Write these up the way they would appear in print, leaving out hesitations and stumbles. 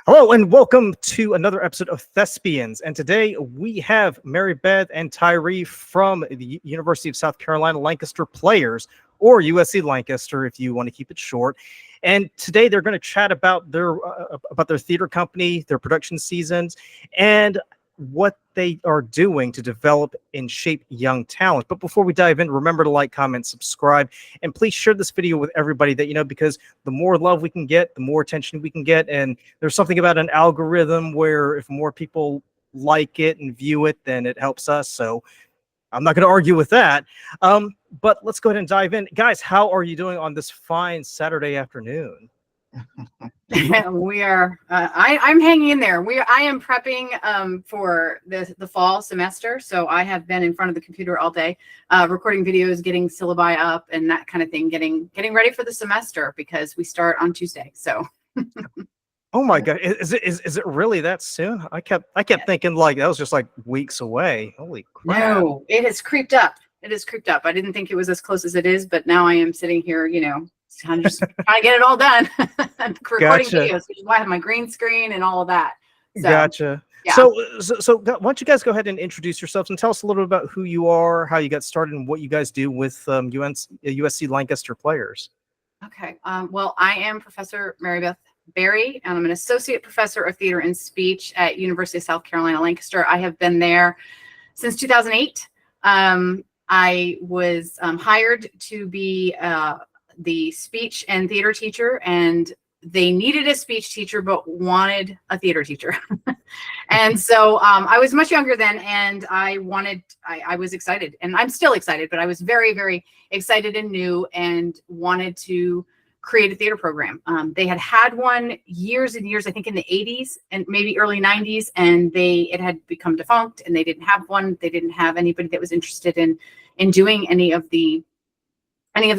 Hello and welcome to another episode of Thespians. And today we have Marybeth and Tyrie from the University of South Carolina Lancaster Players, or USC Lancaster if you want to keep it short. And today they're going to chat about their theater company, their production seasons, and what they are doing to develop and shape young talent. But before we dive in, remember to like, comment, subscribe, and please share this video with everybody that you know, because the more love we can get, the more attention we can get. And there's something about an algorithm where if more people like it and view it, then it helps us. So I'm not going to argue with that. But let's go ahead and dive in. Guys, how are you doing on this fine Saturday afternoon? We are. I'm hanging in there. I am prepping for the fall semester. So I have been in front of the computer all day, recording videos, getting syllabi up, and that kind of thing. Getting ready for the semester because we start on Tuesday. So. Oh my God! Is it really that soon? I kept thinking like that was just like weeks away. Holy crap! No, it has creeped up. It has creeped up. I didn't think it was as close as it is, but now I am sitting here, kind of just trying to get it all done. Recording videos, which is why I have my green screen and all of that. So, gotcha. Yeah. So why don't you guys go ahead and introduce yourselves and tell us a little bit about who you are, how you got started, and what you guys do with USC Lancaster Players. Okay. Well, I am Professor Marybeth Berry, and I'm an associate professor of theater and speech at University of South Carolina Lancaster. I have been there since 2008. I was hired to be the speech and theater teacher, and they needed a speech teacher but wanted a theater teacher. And so I was much younger then, and I was excited, and I'm still excited, but I was very, very excited and new and wanted to create a theater program. They had one years and years, I think in the 80s and maybe early 90s, and it had become defunct, and they didn't have one. They didn't have anybody that was interested in doing any of the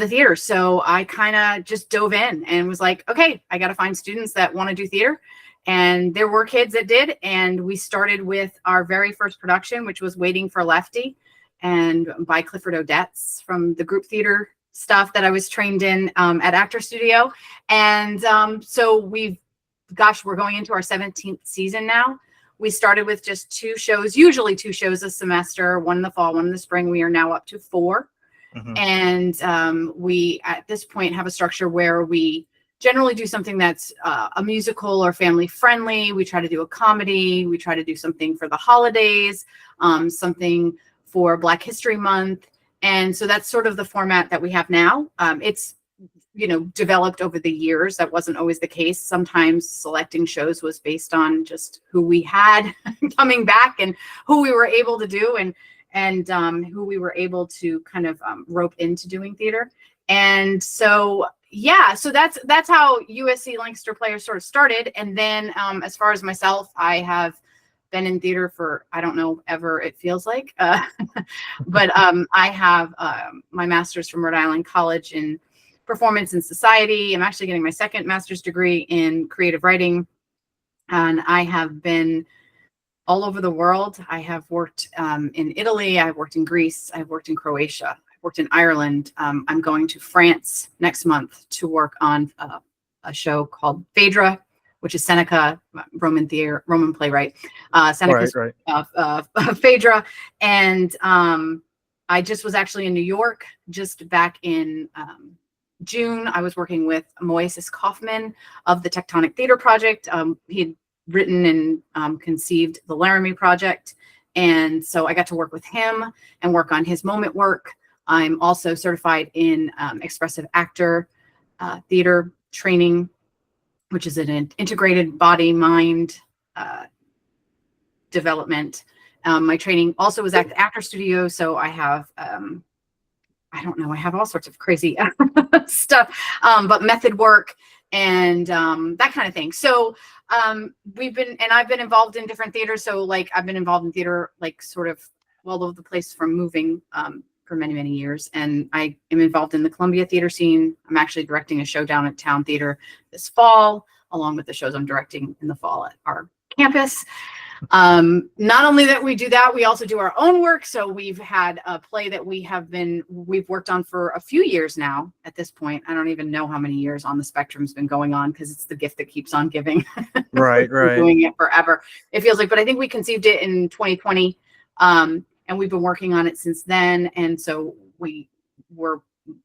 theater. So I kind of just dove in and was like, okay, I got to find students that want to do theater. And there were kids that did. And we started with our very first production, which was Waiting for Lefty, and by Clifford Odets from the group theater stuff that I was trained in at Actor Studio. And so we're going into our 17th season now. We started with just 2 shows, usually 2 shows a semester, one in the fall, one in the spring. We are now up to 4. Mm-hmm. And we, at this point, have a structure where we generally do something that's a musical or family friendly. We try to do a comedy. We try to do something for the holidays, something for Black History Month. And so that's sort of the format that we have now. It's, developed over the years. That wasn't always the case. Sometimes selecting shows was based on just who we had coming back and who we were able to do and who we were able to kind of rope into doing theater. And so, so that's how USC Lancaster Players sort of started. And then as far as myself, I have been in theater for, I don't know, ever it feels like, but I have my master's from Rhode Island College in Performance and Society. I'm actually getting my second master's degree in creative writing. And I have been all over the world. I have worked in Italy. I've worked in Greece. I've worked in Croatia. I've worked in Ireland. I'm going to France next month to work on a show called Phaedra, which is Seneca, Roman playwright. Seneca's right. Phaedra. And I just was actually in New York just back in June. I was working with Moises Kaufman of the Tectonic Theater Project. He had written and conceived the Laramie Project. And so I got to work with him and work on his moment work. I'm also certified in expressive actor theater training, which is an integrated body-mind development. My training also was at the Actor Studio. So I have, I have all sorts of crazy stuff, but method work and that kind of thing. So I've been involved in different theaters. So like I've been involved in theater, like sort of all over the place from moving for many, many years. And I am involved in the Columbia theater scene. I'm actually directing a show down at Town Theater this fall, along with the shows I'm directing in the fall at our campus. Not only that we do that, we also do our own work. So we've had a play that we've worked on for a few years now. At this point, I don't even know how many years On the Spectrum's been going on, because it's the gift that keeps on giving. Right, right. Doing it forever, it feels like. But I think we conceived it in 2020, and we've been working on it since then. And so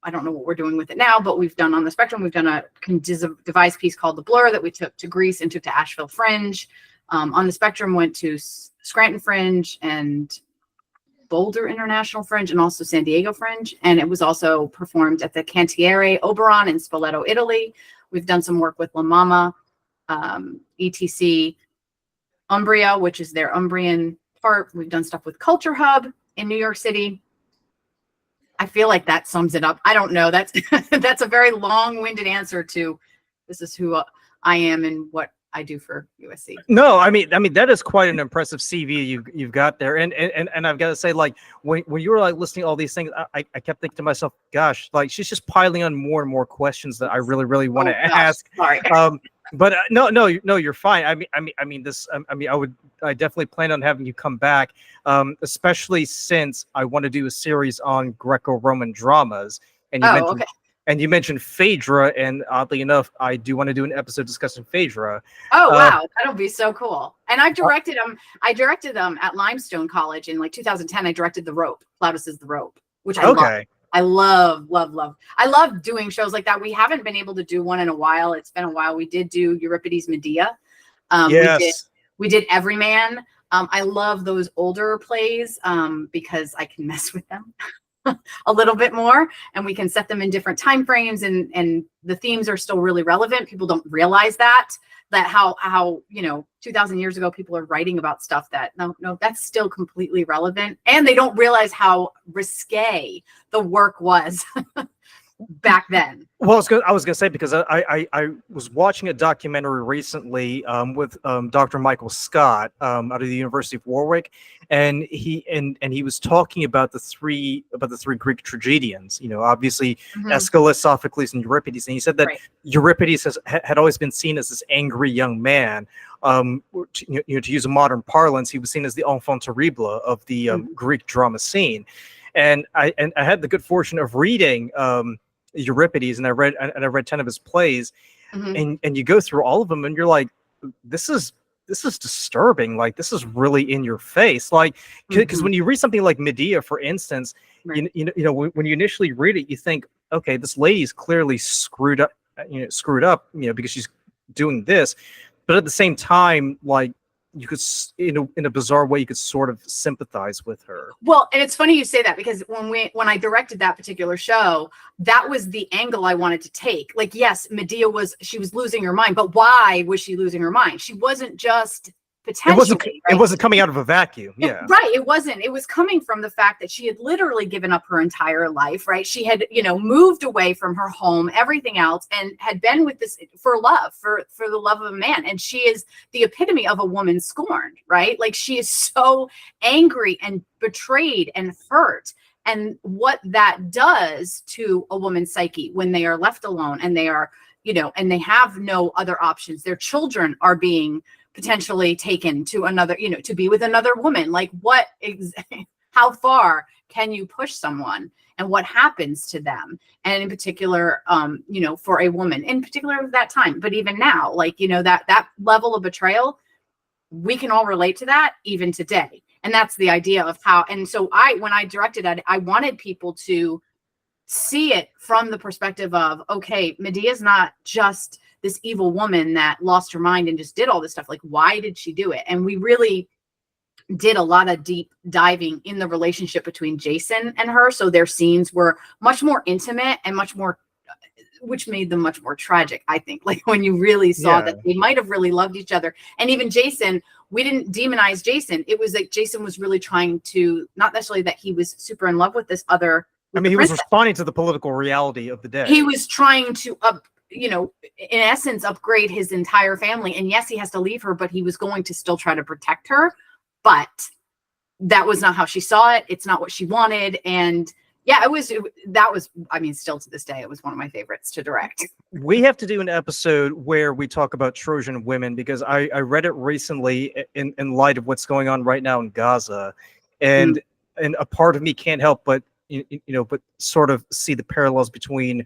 I don't know what we're doing with it now, but we've done On the Spectrum. We've done a devised piece called The Blur that we took to Greece and took to Asheville Fringe. On the Spectrum went to Scranton Fringe and Boulder International Fringe and also San Diego Fringe. And it was also performed at the Cantiere Oberon in Spoleto, Italy. We've done some work with La Mama, ETC, Umbria, which is their Umbrian part. We've done stuff with Culture Hub in New York City. I feel like that sums it up. I don't know. That's that's a very long-winded answer to this is who I am and what I do for USC. No, I mean that is quite an impressive CV you've got there, and I've got to say, like when you were like listing all these things, I kept thinking to myself, gosh, like she's just piling on more and more questions that I really want to ask. Sorry. But no, you're fine. I definitely plan on having you come back, especially since I want to do a series on Greco-Roman dramas, and you mentioned Phaedra, and oddly enough, I do want to do an episode discussing Phaedra. Oh wow, that'll be so cool. And I've directed them. I directed them at Limestone College in like 2010. I directed The Rope, Plautus's The Rope, which I love. I love. I love doing shows like that. We haven't been able to do one in a while. It's been a while. We did do Euripides' Medea. Yes. We did Everyman. I love those older plays because I can mess with them a little bit more, and we can set them in different time frames, and the themes are still really relevant. People don't realize that how 2,000 years ago people are writing about stuff that no that's still completely relevant, and they don't realize how risque the work was back then. Well, I was gonna say, because I was watching a documentary recently with Dr. Michael Scott out of the University of Warwick, and he was talking about the three Greek tragedians. Obviously Aeschylus, Sophocles, and Euripides, and he said that Euripides had always been seen as this angry young man. To use a modern parlance, he was seen as the enfant terrible of the Greek drama scene, and I had the good fortune of reading Euripides, and I read 10 of his plays, and you go through all of them, and you're like, this is disturbing. Like, this is really in your face. Like, because when you read something like Medea, for instance, when you initially read it, you think, okay, this lady's clearly screwed up, because she's doing this, but at the same time, like, you could, in a bizarre way, you could sort of sympathize with her. Well, and it's funny you say that, because when I directed that particular show, that was the angle I wanted to take. Like, yes, Medea she was losing her mind, but why was she losing her mind? She wasn't just potentially. It wasn't coming out of a vacuum. Yeah. Right. It wasn't. It was coming from the fact that she had literally given up her entire life. Right. She had, moved away from her home, everything else, and had been with this for love, for the love of a man. And she is the epitome of a woman scorned. Right. Like, she is so angry and betrayed and hurt. And what that does to a woman's psyche when they are left alone, and they are, and they have no other options. Their children are being potentially taken to another, to be with another woman. Like, how far can you push someone, and what happens to them? And in particular, for a woman in particular of that time, but even now, like, that level of betrayal, we can all relate to that even today. And that's the idea of how, and so when I directed it, I wanted people to see it from the perspective of, okay, Medea's not just this evil woman that lost her mind and just did all this stuff. Like, why did she do it? And we really did a lot of deep diving in the relationship between Jason and her. So their scenes were much more intimate and much more, which made them much more tragic, I think. Like, when you really saw that they might have really loved each other. And even Jason, we didn't demonize Jason. It was like Jason was really trying to, not necessarily that he was super in love with this other. He was responding to the political reality of the day. He was trying to in essence, upgrade his entire family. And yes, he has to leave her, but he was going to still try to protect her. But that was not how she saw it. It's not what she wanted. And Yeah, that was, I mean, still to this day, it was one of my favorites to direct. We have to do an episode where we talk about Trojan women, because I read it recently in light of what's going on right now in Gaza, and a part of me can't help but but sort of see the parallels between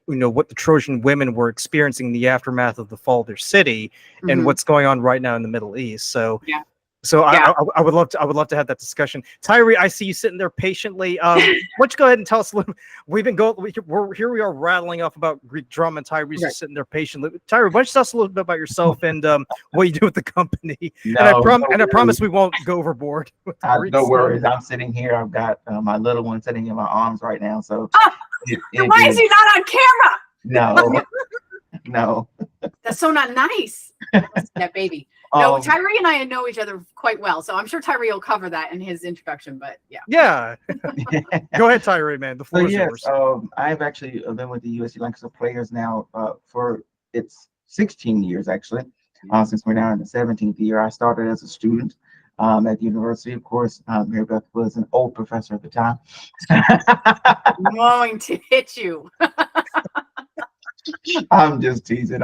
what the Trojan women were experiencing in the aftermath of the fall of their city and what's going on right now in the Middle East. So yeah. So Yeah. I would love to have that discussion. Tyrie, I see you sitting there patiently. Why don't you go ahead and tell us a little? We've been going. Here we are rattling off about Greek drama, and Tyrie's just sitting there patiently. Tyrie, why don't you tell us a little bit about yourself and what you do with the company? And I promise we won't go overboard. No worries. I'm sitting here. I've got my little one sitting in my arms right now. So why is he not on camera? No, no. That's so not nice. That baby. No, Tyrie and I know each other quite well, so I'm sure Tyrie will cover that in his introduction. But yeah. Yeah. Go ahead, Tyrie, man. The floor is yours. I've actually been with the USC Lancaster Players now for it's 16 years actually. Since we're now in the 17th year. I started as a student at the university. Of course, Marybeth was an old professor at the time. I'm going to hit you. I'm just teasing.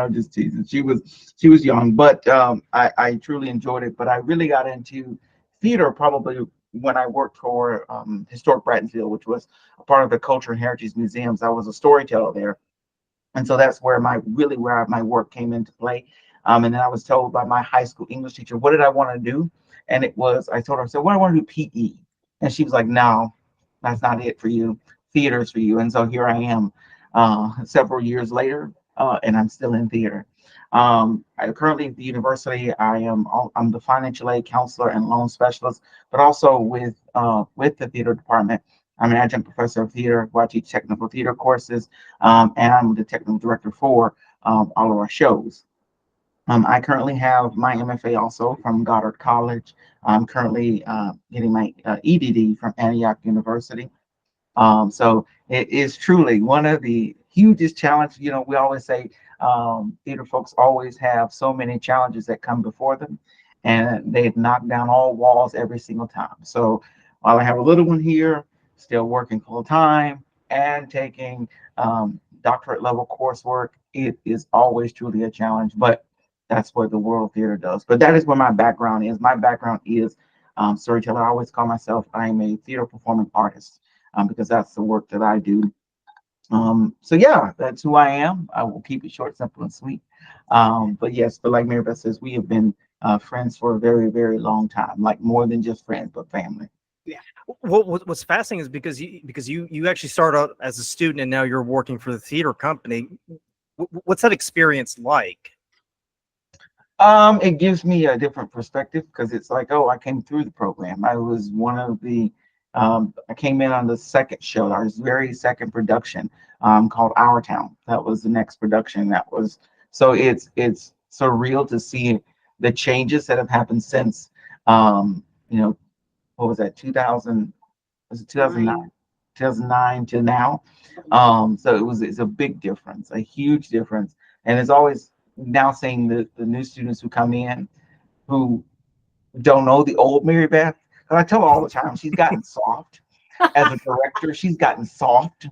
She was young, but I truly enjoyed it. But I really got into theater probably when I worked for Historic Brattonfield, which was a part of the Culture and Heritage Museums. I was a storyteller there, and so that's where my work came into play. And then I was told by my high school English teacher, what did I want to do? And I told her, I said, well, I want to do PE. And she was like, no, that's not it for you. Theater's for you. And so here I am several years later, and I'm still in theater. Currently at the university, I'm the financial aid counselor and loan specialist, but also with the theater department. I'm an adjunct professor of theater where I teach technical theater courses, and I'm the technical director for all of our shows. I currently have my MFA also from Goddard College. I'm currently getting my EDD from Antioch University. So it is truly one of the hugest challenges. We always say theater folks always have so many challenges that come before them, and they knock down all walls every single time. So while I have a little one here, still working full time and taking doctorate level coursework, it is always truly a challenge, but that's what the world theater does. But that is where my background is. My background is storyteller. I always call myself, I'm a theater performing artist because that's the work that I do. So yeah, that's who I am. I will keep it short, simple, and sweet. But like Marybeth says, we have been friends for a very, very long time, like more than just friends, but family. Yeah. Well, what's fascinating is because you actually started out as a student and now you're working for the theater company. What's that experience like? It gives me a different perspective because it's like, I came through the program. I was one of the, I came in on the second show, our very second production, called Our Town. That was the next production. So it's surreal to see the changes that have happened since, what was that, 2000, was it 2009? 2009 to now. So it's a big difference, a huge difference. And it's always now seeing the new students who come in who don't know the old Marybeth. I tell her all the time, she's gotten soft as a director. She's gotten soft.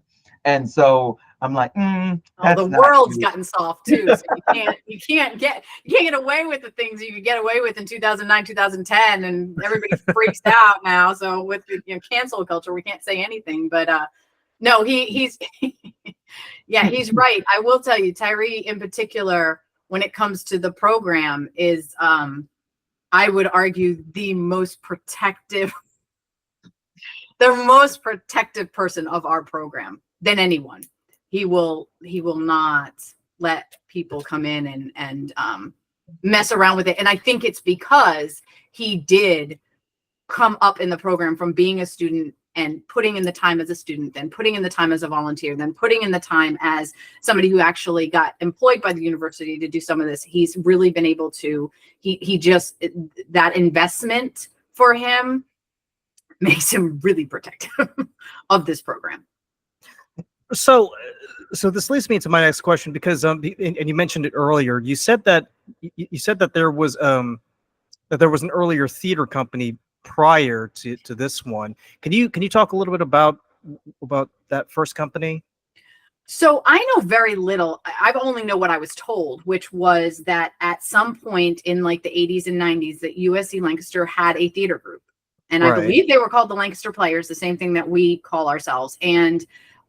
And so I'm like, the world's gotten soft too. So you can't get away with the things you could get away with in 2009, 2010, and everybody freaks out now. So with the cancel culture, we can't say anything. But no, he's he's right. I will tell you, Tyrie in particular, when it comes to the program, is I would argue the most protective person of our program than anyone. He will not let people come in and mess around with it. And I think it's because he did come up in the program from being a student and putting in the time as a student, then putting in the time as a volunteer, then putting in the time as somebody who actually got employed by the university to do some of this. He's really been able to, that investment for him makes him really protective of this program. So this leads me into my next question, because and you mentioned it earlier. You said that there was an earlier theater company prior to this one. Can you talk a little bit about about that first company? So I know very little. I've only know what I was told, which was that at some point in like the 80s and 90s, that USC Lancaster had a theater group. And I Right. believe they were called the Lancaster Players, the same thing that we call ourselves. And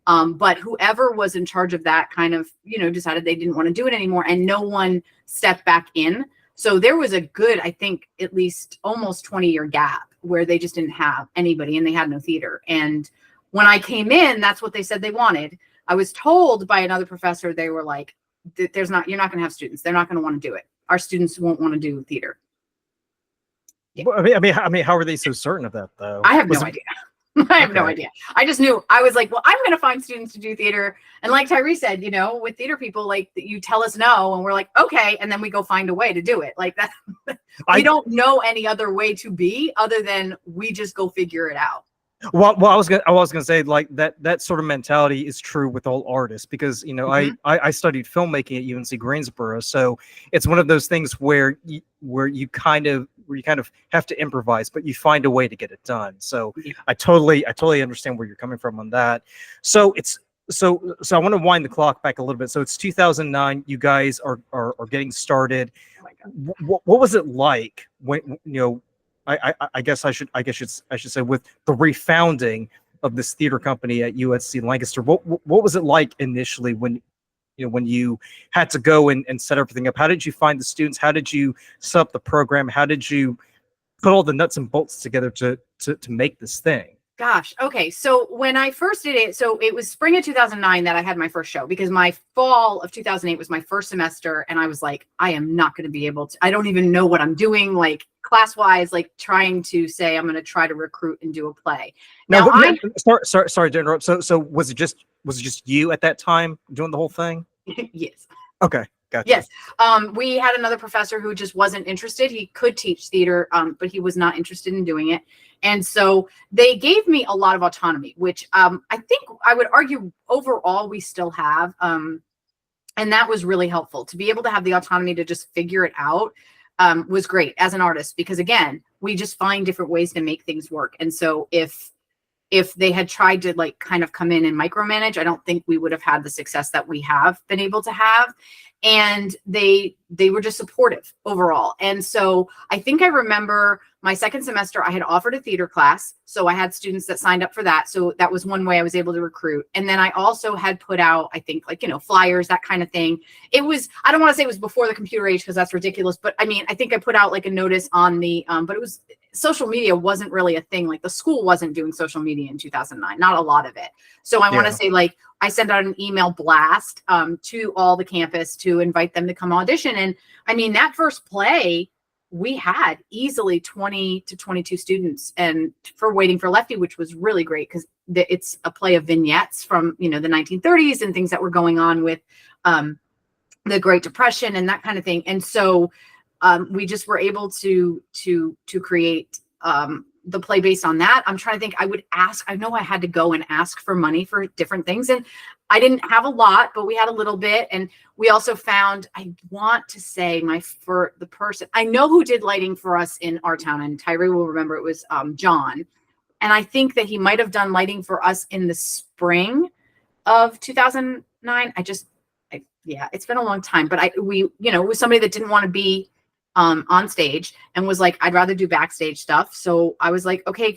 but whoever was in charge of that kind of, decided they didn't want to do it anymore, and no one stepped back in. So there was a good, I think, at least almost 20-year gap where they just didn't have anybody and they had no theater. And when I came in, that's what they said they wanted. I was told by another professor, they were like, you're not going to have students. They're not going to want to do it. Our students won't want to do theater. Yeah. I mean, how are they so certain of that, though? I have no idea. I have no idea. I just knew. I was like, well, I'm going to find students to do theater. And like Tyrie said, with theater people, like, you tell us no, and we're like, okay. And then we go find a way to do it. Like that. We don't know any other way to be other than we just go figure it out. Well, I was gonna say, like, that sort of mentality is true with all artists, because I studied filmmaking at UNC Greensboro, so it's one of those things where you kind of have to improvise, but you find a way to get it done. So Yeah. I totally understand where you're coming from on that. So I want to wind the clock back a little bit. So it's 2009. You guys are getting started. Oh my God. What was it like when I guess I should say, with the refounding of this theater company at USC Lancaster? What was it like initially when you had to go and set everything up? How did you find the students? How did you set up the program? How did you put all the nuts and bolts together to make this thing? Gosh. Okay. So when I first did it, so it was spring of 2009 that I had my first show, because my fall of 2008 was my first semester. And I was like, I am not going to be able to, I don't even know what I'm doing, like class wise, like trying to say, I'm going to try to recruit and do a play. Now, sorry to interrupt. So was it just you at that time doing the whole thing? Yes. Okay. Gotcha. Yes. We had another professor who just wasn't interested. He could teach theater, but he was not interested in doing it. And so they gave me a lot of autonomy, which I think I would argue overall we still have. And that was really helpful to be able to have the autonomy to just figure it out. Was great as an artist, because again, we just find different ways to make things work. And so if they had tried to like kind of come in and micromanage, I don't think we would have had the success that we have been able to have. And they were just supportive overall. And so I think I remember my second semester, I had offered a theater class. So I had students that signed up for that. So that was one way I was able to recruit. And then I also had put out, I think, like, flyers, that kind of thing. It was, I don't want to say it was before the computer age, because that's ridiculous. But I mean, I think I put out like a notice on the, but it was, social media wasn't really a thing. Like the school wasn't doing social media in 2009, not a lot of it. So I want to say, like, I sent out an email blast to all the campus to invite them to come audition. And I mean, that first play, we had easily 20 to 22 students, and for Waiting for Lefty, which was really great because it's a play of vignettes from, the 1930s and things that were going on with the Great Depression and that kind of thing. And so we just were able to create the play based on that. I'm trying to think. I know I had to go and ask for money for different things, and I didn't have a lot, but we had a little bit. And we also found, I want to say the person I know who did lighting for us in our town, and Tyrie will remember, it was John. And I think that he might've done lighting for us in the spring of 2009. Yeah, it's been a long time, but it was somebody that didn't want to be on stage and was like, I'd rather do backstage stuff. So I was like, okay,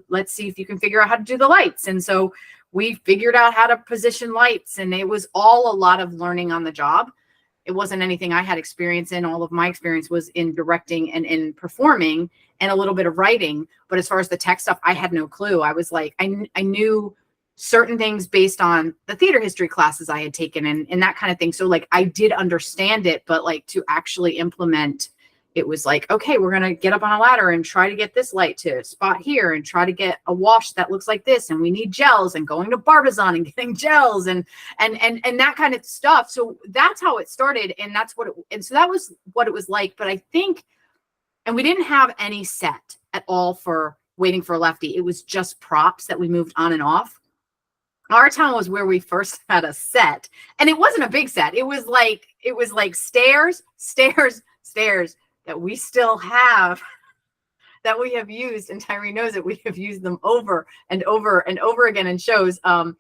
let's see if you can figure out how to do the lights. And so we figured out how to position lights, and it was all a lot of learning on the job. It wasn't anything I had experience in. All of my experience was in directing and in performing and a little bit of writing. But as far as the tech stuff, I had no clue. I was like, I knew certain things based on the theater history classes I had taken and that kind of thing. So like, I did understand it, but like to actually implement, it was like, okay, we're going to get up on a ladder and try to get this light to spot here and try to get a wash that looks like this. And we need gels, and going to Barbizon and getting gels and that kind of stuff. So that's how it started. And so that was what it was like. But I think, and we didn't have any set at all for Waiting for Lefty. It was just props that we moved on and off. Our town was where we first had a set, and it wasn't a big set. It was like stairs that we still have that we have used, and Tyrie knows it, we have used them over and over and over again in shows. And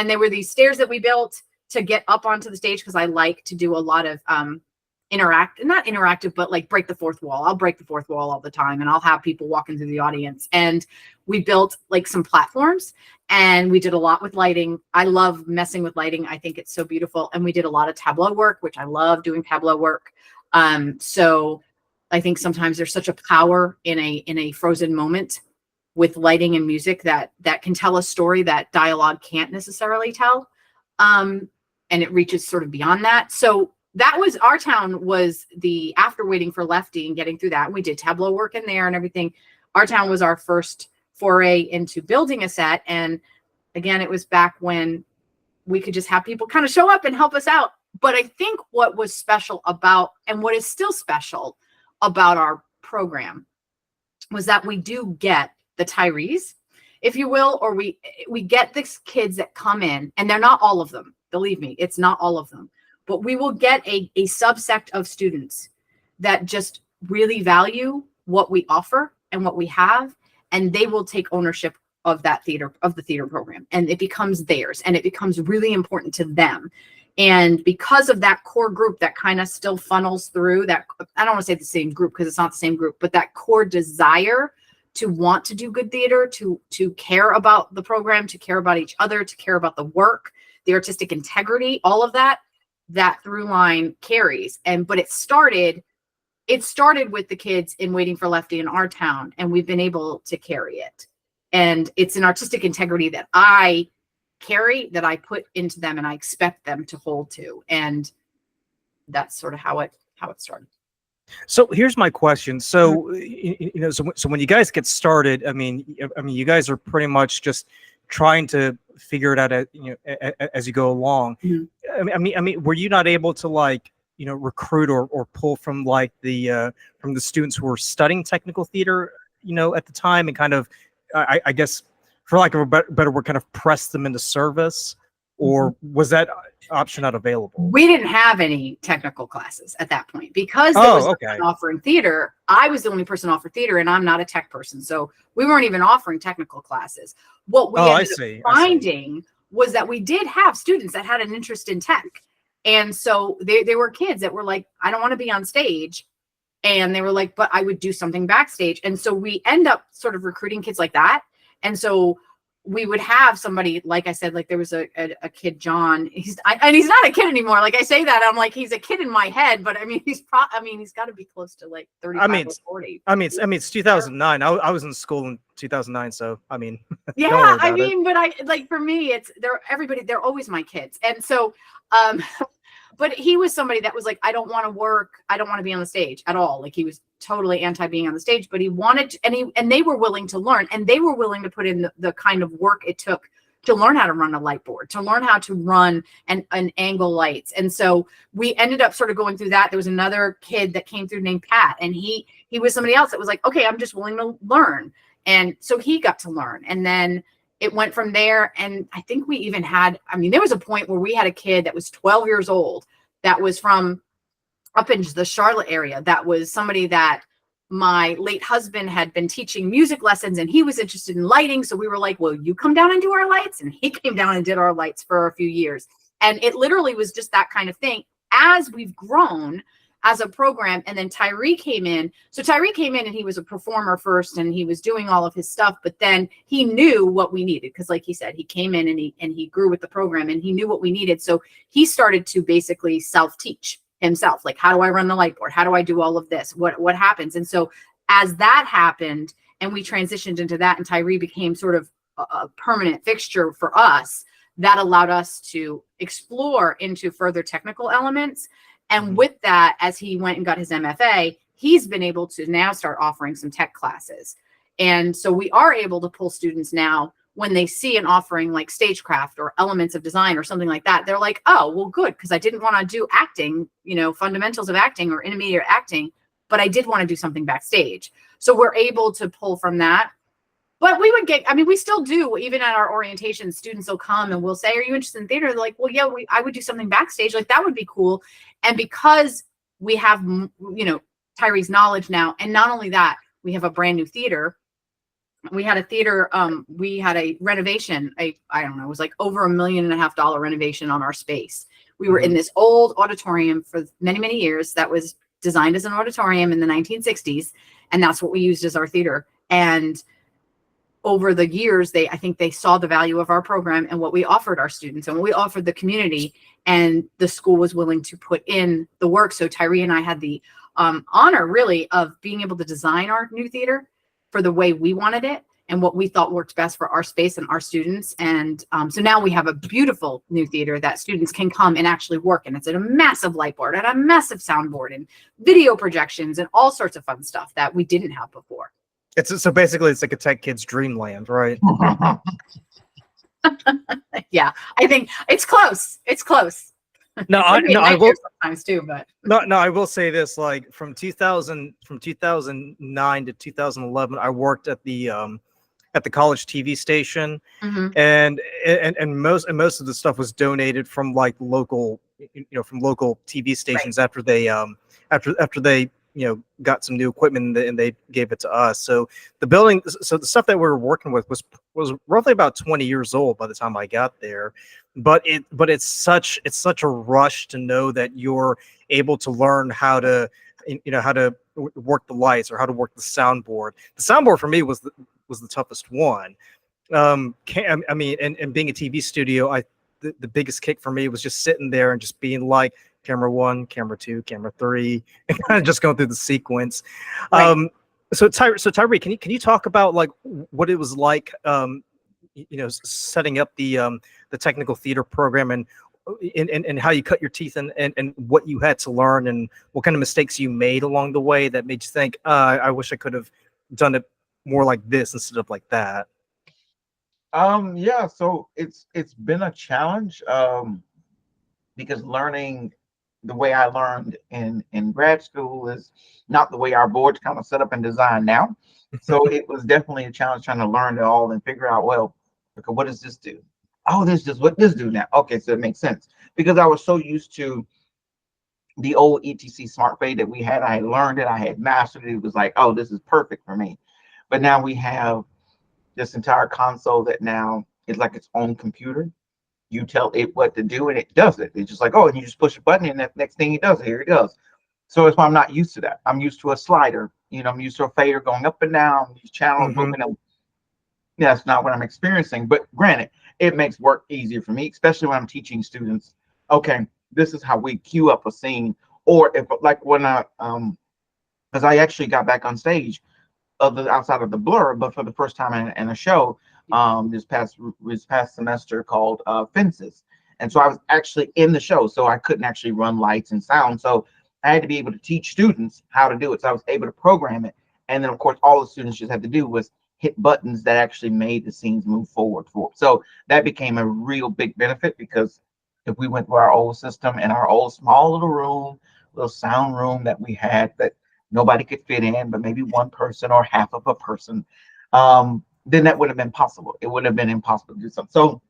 they were these stairs that we built to get up onto the stage, because I like to do a lot of not interactive, but like break the fourth wall. I'll break the fourth wall all the time, and I'll have people walking through the audience. And we built like some platforms, and we did a lot with lighting. I love messing with lighting. I think it's so beautiful. And we did a lot of tableau work, which I love doing tableau work. So I think sometimes there's such a power in a frozen moment with lighting and music that can tell a story that dialogue can't necessarily tell. And it reaches sort of beyond that. So that was our town, was the after Waiting for Lefty and getting through that. And we did tableau work in there and everything. Our town was our first foray into building a set. And again, it was back when we could just have people kind of show up and help us out. But I think what was special about, and what is still special about our program, was that we do get the Tyries, if you will, or we get these kids that come in, and they're not all of them. Believe me, it's not all of them. But we will get a subsect of students that just really value what we offer and what we have, and they will take ownership of that theater, of the theater program, and it becomes theirs, and it becomes really important to them. And because of that core group that kind of still funnels through that, I don't want to say the same group because it's not the same group, but that core desire to want to do good theater, to care about the program, to care about each other, to care about the work, the artistic integrity, all of that through line carries. But it started with the kids in Waiting for Lefty in our town, and we've been able to carry it. And it's an artistic integrity that I carry, that I put into them, and I expect them to hold to. And that's sort of how it started. So here's my question. So, so when you guys get started, I mean, you guys are pretty much just trying to figure it out as you go along. Mm-hmm. I mean, were you not able to recruit or pull from the students who were studying technical theater, at the time, and kind of, I guess, for lack of a better word, kind of press them into service? Or was that option not available? We didn't have any technical classes at that point because there was no offering theater. I was the only person offering theater, and I'm not a tech person, so we weren't even offering technical classes. What we ended up finding was that we did have students that had an interest in tech, and so they were kids that were like, I don't want to be on stage, and they were like, but I would do something backstage. And so we end up sort of recruiting kids like that. And so we would have somebody, like I said, like there was a kid, John, he's not a kid anymore. Like I say that, I'm like, he's a kid in my head, but I mean, he's got to be close to like 35 or 40. I mean, it's 2009. I was in school in 2009. So, I mean, yeah, I mean, but for me, they're always my kids. And so, but he was somebody that was like, I don't want to work. I don't want to be on the stage at all. Like he was totally anti being on the stage, but he wanted to, and they were willing to learn, and they were willing to put in the kind of work it took to learn how to run a light board, to learn how to run and angle lights. And so we ended up sort of going through that. There was another kid that came through named Pat, and he was somebody else that was like, okay, I'm just willing to learn. And so he got to learn. And then it went from there. And I think we even had, there was a point where we had a kid that was 12 years old that was from up in the Charlotte area. That was somebody that my late husband had been teaching music lessons, and he was interested in lighting. So we were like, well, you come down and do our lights. And he came down and did our lights for a few years. And it literally was just that kind of thing as we've grown as a program. And then Tyrie came in. So Tyrie came in, and he was a performer first, and he was doing all of his stuff, but then he knew what we needed. Cause like he said, he came in and he grew with the program, and he knew what we needed. So he started to basically self-teach himself. Like, how do I run the light board? How do I do all of this? What happens? And so as that happened and we transitioned into that, and Tyrie became sort of a permanent fixture for us, that allowed us to explore into further technical elements. And with that, as he went and got his MFA, he's been able to now start offering some tech classes. And so we are able to pull students now when they see an offering like stagecraft or elements of design or something like that. They're like, oh, well, good, because I didn't want to do acting, fundamentals of acting or intermediate acting, but I did want to do something backstage. So we're able to pull from that. But we would get, we still do, even at our orientation, students will come and we'll say, are you interested in theater? They're like, well, yeah, I would do something backstage. Like, that would be cool. And because we have, Tyrie's knowledge now, and not only that, we have a brand new theater. We had a theater, we had a renovation, I don't know, it was like over $1.5 million renovation on our space. We were in this old auditorium for many, many years that was designed as an auditorium in the 1960s. And that's what we used as our theater. And over the years, I think they saw the value of our program and what we offered our students and what we offered the community. And the school was willing to put in the work. So Tyrie and I had the honor really of being able to design our new theater for the way we wanted it and what we thought worked best for our space and our students. And so now we have a beautiful new theater that students can come and actually work in. It's a massive light board and a massive soundboard and video projections and all sorts of fun stuff that we didn't have before. So basically it's like a tech kid's dreamland, right? Yeah, I think it's close. It's close. I will sometimes too, but I will say this, like from 2009 to 2011, I worked at the college TV station, and most of the stuff was donated from like local, from local TV stations after they got some new equipment and they gave it to us. So the stuff that we were working with was roughly about 20 years old by the time I got there. But it's such a rush to know that you're able to learn how to work the lights or how to work the soundboard. The soundboard for me was the toughest one. And being a TV studio, the biggest kick for me was just sitting there and just being like, camera 1, camera 2, camera 3, and kind of just going through the sequence. Right. So Tyrie, can you talk about like what it was like, setting up the technical theater program and how you cut your teeth and what you had to learn and what kind of mistakes you made along the way that made you think, I wish I could have done it more like this instead of like that? Yeah, so it's been a challenge, because learning the way I learned in grad school is not the way our board's kind of set up and designed now. So it was definitely a challenge trying to learn it all and figure out, well, okay, what does this do? Oh, this is what this do now. Okay, so it makes sense because I was so used to the old ETC smart fade that we had. I had learned it, I had mastered it. It was like, oh, this is perfect for me. But now we have this entire console that now is like its own computer. You tell it what to do and it does it. It's just like, oh, and you just push a button and that next thing it does, here it goes. So it's why I'm not used to that. I'm used to a slider. I'm used to a fader going up and down, these channels moving up. That's not what I'm experiencing. But granted, it makes work easier for me, especially when I'm teaching students. Okay, this is how we cue up a scene. Or if like when because I actually got back on stage outside of the blur, but for the first time in a show, this past semester called Fences. And so I was actually in the show, so I couldn't actually run lights and sound. So I had to be able to teach students how to do it. So I was able to program it. And then of course, all the students just had to do was hit buttons that actually made the scenes move forward. So that became a real big benefit, because if we went to our old system and our old small little sound room that we had that nobody could fit in, but maybe one person or half of a person, then that would have been possible. It would have been impossible to do something. So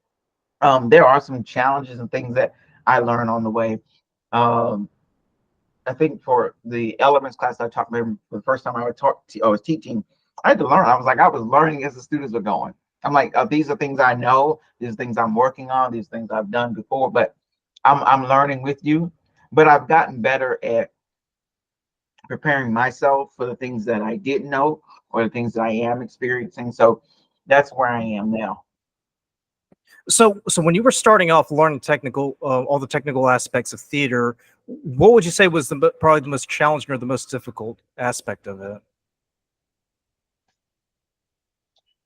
there are some challenges and things that I learned on the way. I think for the elements class I taught, maybe the first time I was teaching, I had to learn. I was learning as the students were going. I'm like, these are things I know. These are things I'm working on. These things I've done before, but I'm learning with you. But I've gotten better at preparing myself for the things that I didn't know or the things that I am experiencing. So that's where I am now. So when you were starting off learning all the technical aspects of theater, what would you say was probably the most challenging or the most difficult aspect of it?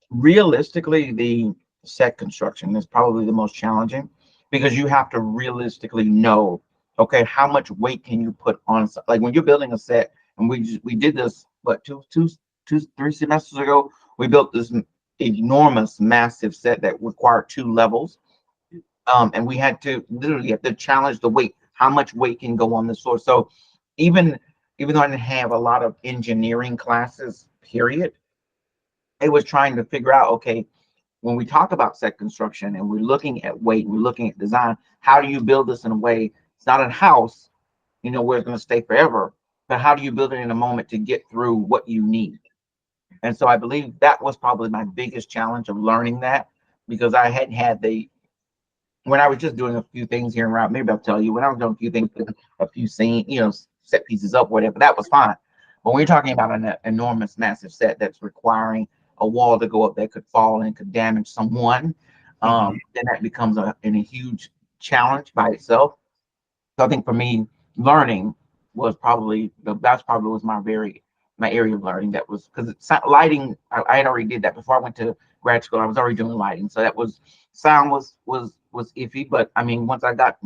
Realistically, the set construction is probably the most challenging, because you have to realistically know, okay, how much weight can you put on, like when you're building a set, and we did this, what, three semesters ago, we built this enormous, massive set that required 2 levels. And we had to literally have to challenge the weight, how much weight can go on the source. So even though I didn't have a lot of engineering classes, period, it was trying to figure out, okay, when we talk about set construction and we're looking at weight, we're looking at design, how do you build this in a way, it's not a house, where it's going to stay forever, but how do you build it in a moment to get through what you need? And so I believe that was probably my biggest challenge of learning that, because I hadn't had when I was just doing a few things here and around, maybe I'll tell you, when I was doing a few things, a few scene, set pieces up, whatever, that was fine. But when you're talking about an enormous, massive set that's requiring a wall to go up that could fall and could damage someone, then that becomes a huge challenge by itself. So I think for me, learning was probably was my area of learning. That was because lighting. I had already did that before I went to grad school. I was already doing lighting, so that was sound was iffy. But I mean, once I got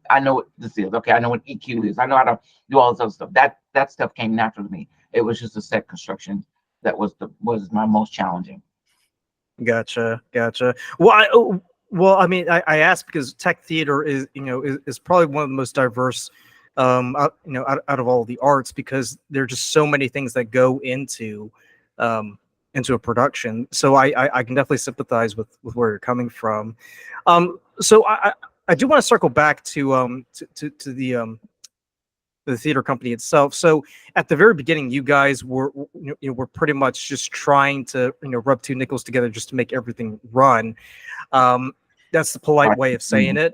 I know what this is. Okay, I know what EQ is. I know how to do all this other stuff. That stuff came natural to me. It was just the set construction that was my most challenging. Gotcha. Well, I mean, I asked because tech theater is probably one of the most diverse, out of all the arts, because there are just so many things that go into a production. So I can definitely sympathize with where you're coming from. So I do want to circle back to the theater company itself. So at the very beginning, you guys were pretty much just trying to rub two nickels together just to make everything run. That's the polite way of saying it.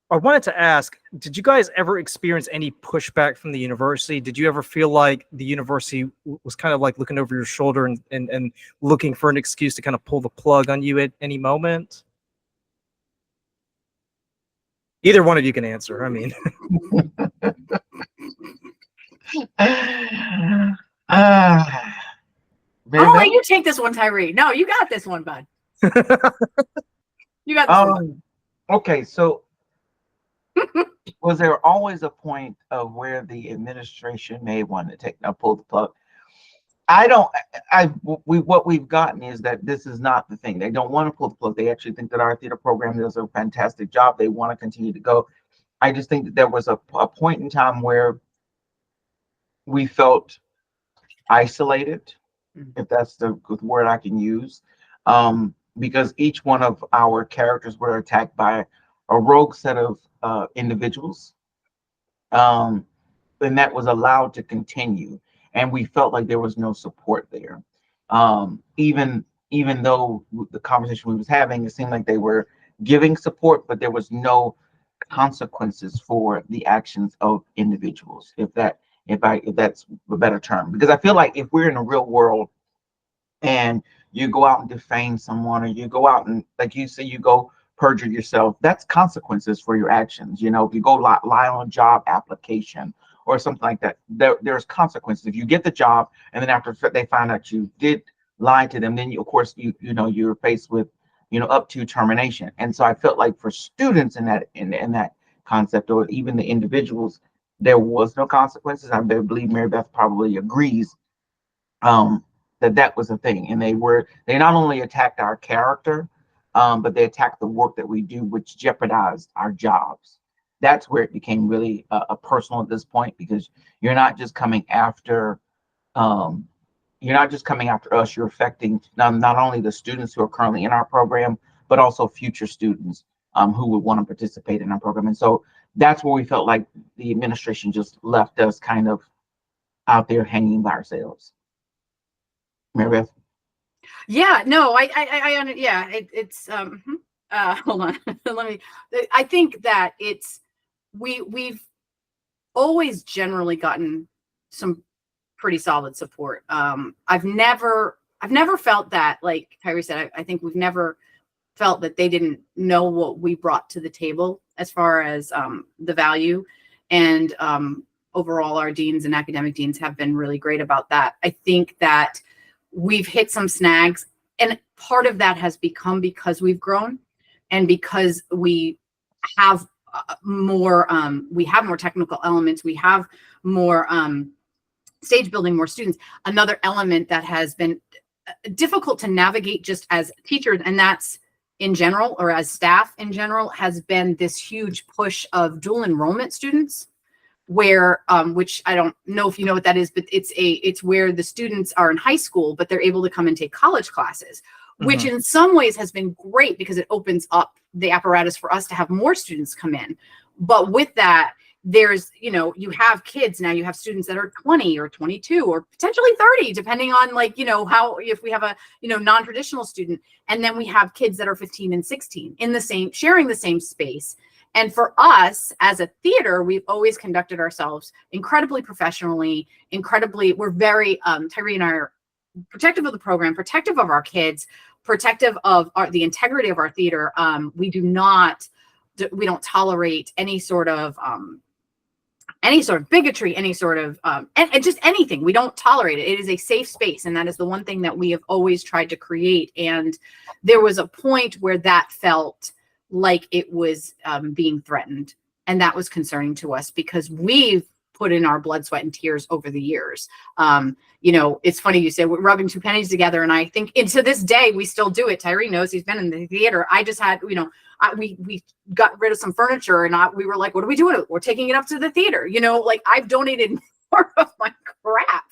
I wanted to ask, did you guys ever experience any pushback from the university? Did you ever feel like the university was kind of like looking over your shoulder and looking for an excuse to kind of pull the plug on you at any moment? Either one of you can answer. I mean, I'll let you take this one, Tyrie. No, you got this one, bud. You got this one. Okay, so was there always a point of where the administration may want to pull the plug? What we've gotten is that this is not the thing. They don't want to pull the plug. They actually think that our theater program does a fantastic job. They want to continue to go. I just think that there was a point in time where we felt isolated, if that's the word I can use, because each one of our characters were attacked by a rogue set of individuals, and that was allowed to continue. And we felt like there was no support there. Even though the conversation we was having, it seemed like they were giving support, but there was no consequences for the actions of individuals. If that's a better term, because I feel like if we're in the real world and you go out and defame someone, or you go out and, like you say, you go perjure yourself, that's consequences for your actions. If you go lie on a job application or something like that, there's consequences. If you get the job and then after they find out you did lie to them, then of course you're faced with up to termination. And so I felt like for students in that concept, or even the individuals, there was no consequences. I believe Marybeth probably agrees that was a thing. And they not only attacked our character, but they attacked the work that we do, which jeopardized our jobs. That's where it became really a personal at this point, because you're not just coming after us, you're affecting not only the students who are currently in our program, but also future students who would want to participate in our program. And so that's where we felt like the administration just left us kind of out there hanging by ourselves. Marybeth? Yeah, no, hold on. I think that we've always generally gotten some pretty solid support. I've never felt that, like Tyrie said, I think we've never felt that they didn't know what we brought to the table as far as the value. And overall, our deans and academic deans have been really great about that. I think that we've hit some snags, and part of that has become because we've grown and because we have more technical elements. We have more stage building, more students. Another element that has been difficult to navigate just as teachers, and that's in general, or as staff in general, has been this huge push of dual enrollment students, where which I don't know if you know what that is, but it's where the students are in high school, but they're able to come and take college classes, which in some ways has been great because it opens up the apparatus for us to have more students come in. But with that, there's, you have kids now, you have students that are 20 or 22 or potentially 30, depending on like, how, if we have a, non-traditional student, and then we have kids that are 15 and 16 in the same, sharing the same space. And for us as a theater, we've always conducted ourselves incredibly professionally, we're very, Tyrie and I are protective of the program, protective of our kids, protective of the integrity of our theater. We don't tolerate any sort of bigotry, any sort of, and just anything. We don't tolerate it. It is a safe space. And that is the one thing that we have always tried to create. And there was a point where that felt like it was being threatened. And that was concerning to us because we've put in our blood, sweat, and tears over the years. It's funny you say we're rubbing two pennies together. And I think, and to this day, we still do it. Tyrie knows, he's been in the theater. I just had, we got rid of some furniture and we were like, what are we doing? We're taking it up to the theater. Like I've donated more of my crap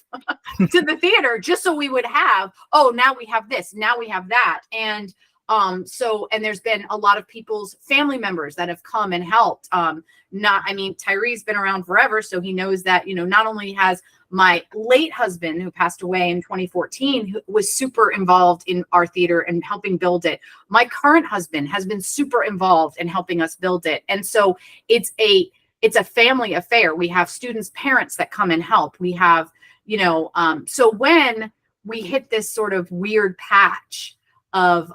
to the theater just so we would have, now we have this, now we have that. And there's been a lot of people's family members that have come and helped. Tyrie's been around forever, so he knows that, not only has my late husband, who passed away in 2014, who was super involved in our theater and helping build it. My current husband has been super involved in helping us build it. And so it's a family affair. We have students' parents that come and help. We have, so when we hit this sort of weird patch of,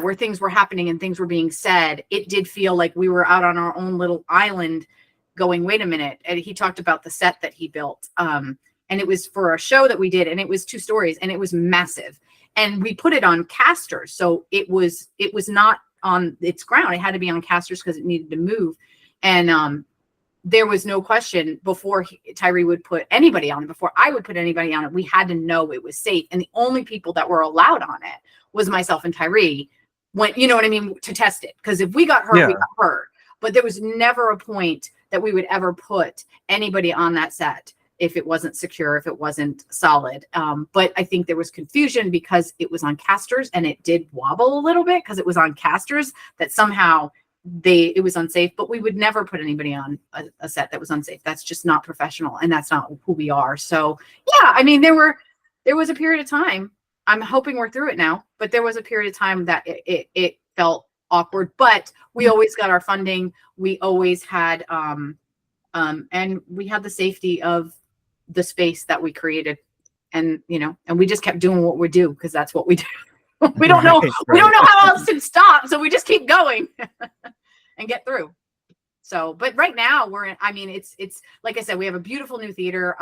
where things were happening and things were being said, it did feel like we were out on our own little island going, wait a minute. And he talked about the set that he built. And it was for a show that we did, and it was 2 stories and it was massive. And we put it on casters. So it was not on its ground. It had to be on casters because it needed to move. And there was no question before Tyrie would put anybody on it, before I would put anybody on it, we had to know it was safe. And the only people that were allowed on it was myself and Tyrie, when, to test it. Because if we got hurt, we got hurt. But there was never a point that we would ever put anybody on that set if it wasn't secure, if it wasn't solid. But I think there was confusion because it was on casters and it did wobble a little bit because it was on casters, that somehow it was unsafe. But we would never put anybody on a set that was unsafe. That's just not professional, and that's not who we are. So there was a period of time, I'm hoping we're through it now, but there was a period of time that it felt awkward, but we always got our funding. We always had, and we had the safety of the space that we created, and, and we just kept doing what we do, because that's what we do. We don't know, we don't know how else to stop. So we just keep going and get through. So, but right now we're in, it's like I said, we have a beautiful new theater.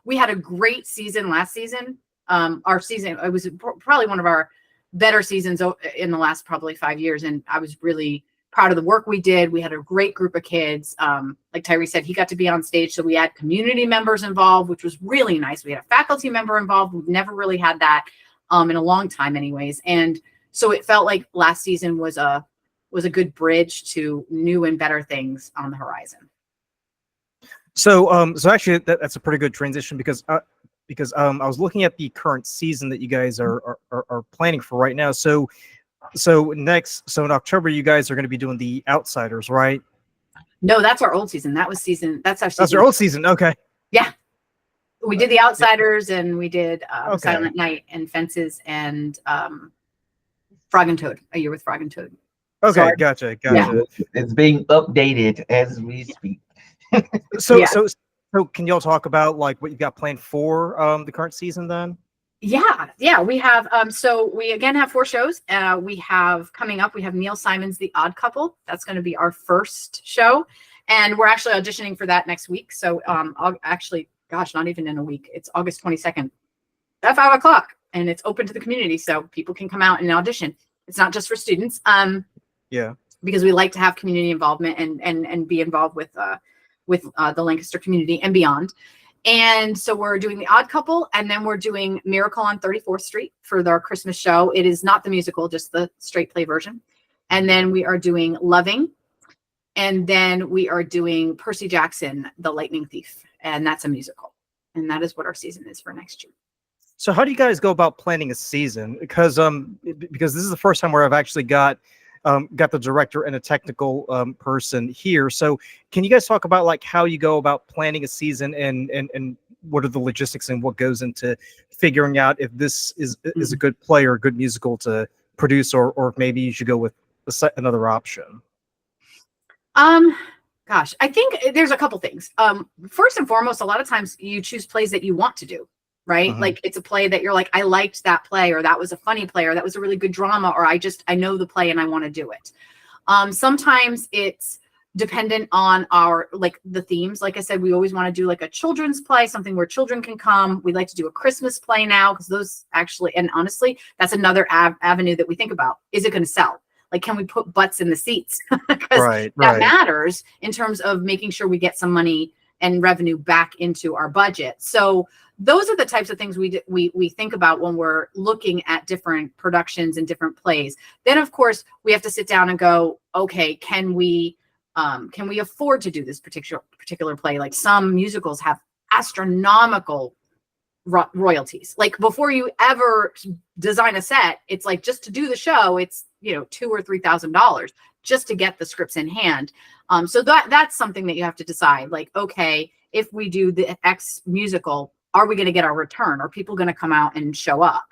We had a great season last season. Our season, it was probably one of our better seasons in the last probably 5 years. And I was really proud of the work we did. We had a great group of kids. Like Tyrie said, he got to be on stage. So we had community members involved, which was really nice. We had a faculty member involved. We've never really had that in a long time anyways. And so it felt like last season was a good bridge to new and better things on the horizon. So, so actually that's a pretty good transition, because I was looking at the current season that you guys are planning for right now. So in October, you guys are going to be doing The Outsiders, right? No, that's our old season. That's our season. That's our old season. Okay. Yeah. We did The Outsiders, and we did Silent Night and Fences and Frog and Toad, A Year with Frog and Toad. Okay, gotcha. Yeah. It's being updated as we speak. So can y'all talk about like what you've got planned for the current season then? Yeah, we have so we again have 4 shows. We have coming up, we have Neil Simon's The Odd Couple. That's going to be our first show, and we're actually auditioning for that next week. So I'll actually, gosh, not even in a week. It's August 22nd at 5 o'clock, and it's open to the community, so people can come out and audition. It's not just for students. Because we like to have community involvement and be involved with the Lancaster community and beyond. And so we're doing The Odd Couple, and then we're doing Miracle on 34th Street for our Christmas show. It is not the musical, just the straight play version. And then we are doing Loving, and then we are doing Percy Jackson, The Lightning Thief, and that's a musical. And that is what our season is for next year. So how do you guys go about planning a season? Because this is the first time where I've actually got got the director and a technical person here. So can you guys talk about like how you go about planning a season and what are the logistics and what goes into figuring out if this is a good play or a good musical to produce, or if maybe you should go with another option? Gosh, I think there's a couple things. First and foremost, a lot of times you choose plays that you want to do, right? Mhm. Like it's a play that you're like, I liked that play, or that was a funny play, or that was a really good drama, or I know the play and I want to do it. Sometimes it's dependent on our, like the themes. Like I said, we always want to do like a children's play, something where children can come. We like to do a Christmas play now, because those actually, and honestly, that's another avenue that we think about. Is it going to sell? Like, can we put butts in the seats? Because Right, that right. matters in terms of making sure we get some money and revenue back into our budget. So those are the types of things we think about when we're looking at different productions and different plays. Then, of course, we have to sit down and go, okay, can we afford to do this particular play? Like some musicals have astronomical royalties. Like before you ever design a set, it's like just to do the show, it's $2,000 or $3,000 just to get the scripts in hand. So that's something that you have to decide. Like, okay, if we do the X musical, are we going to get our return? Are people going to come out and show up?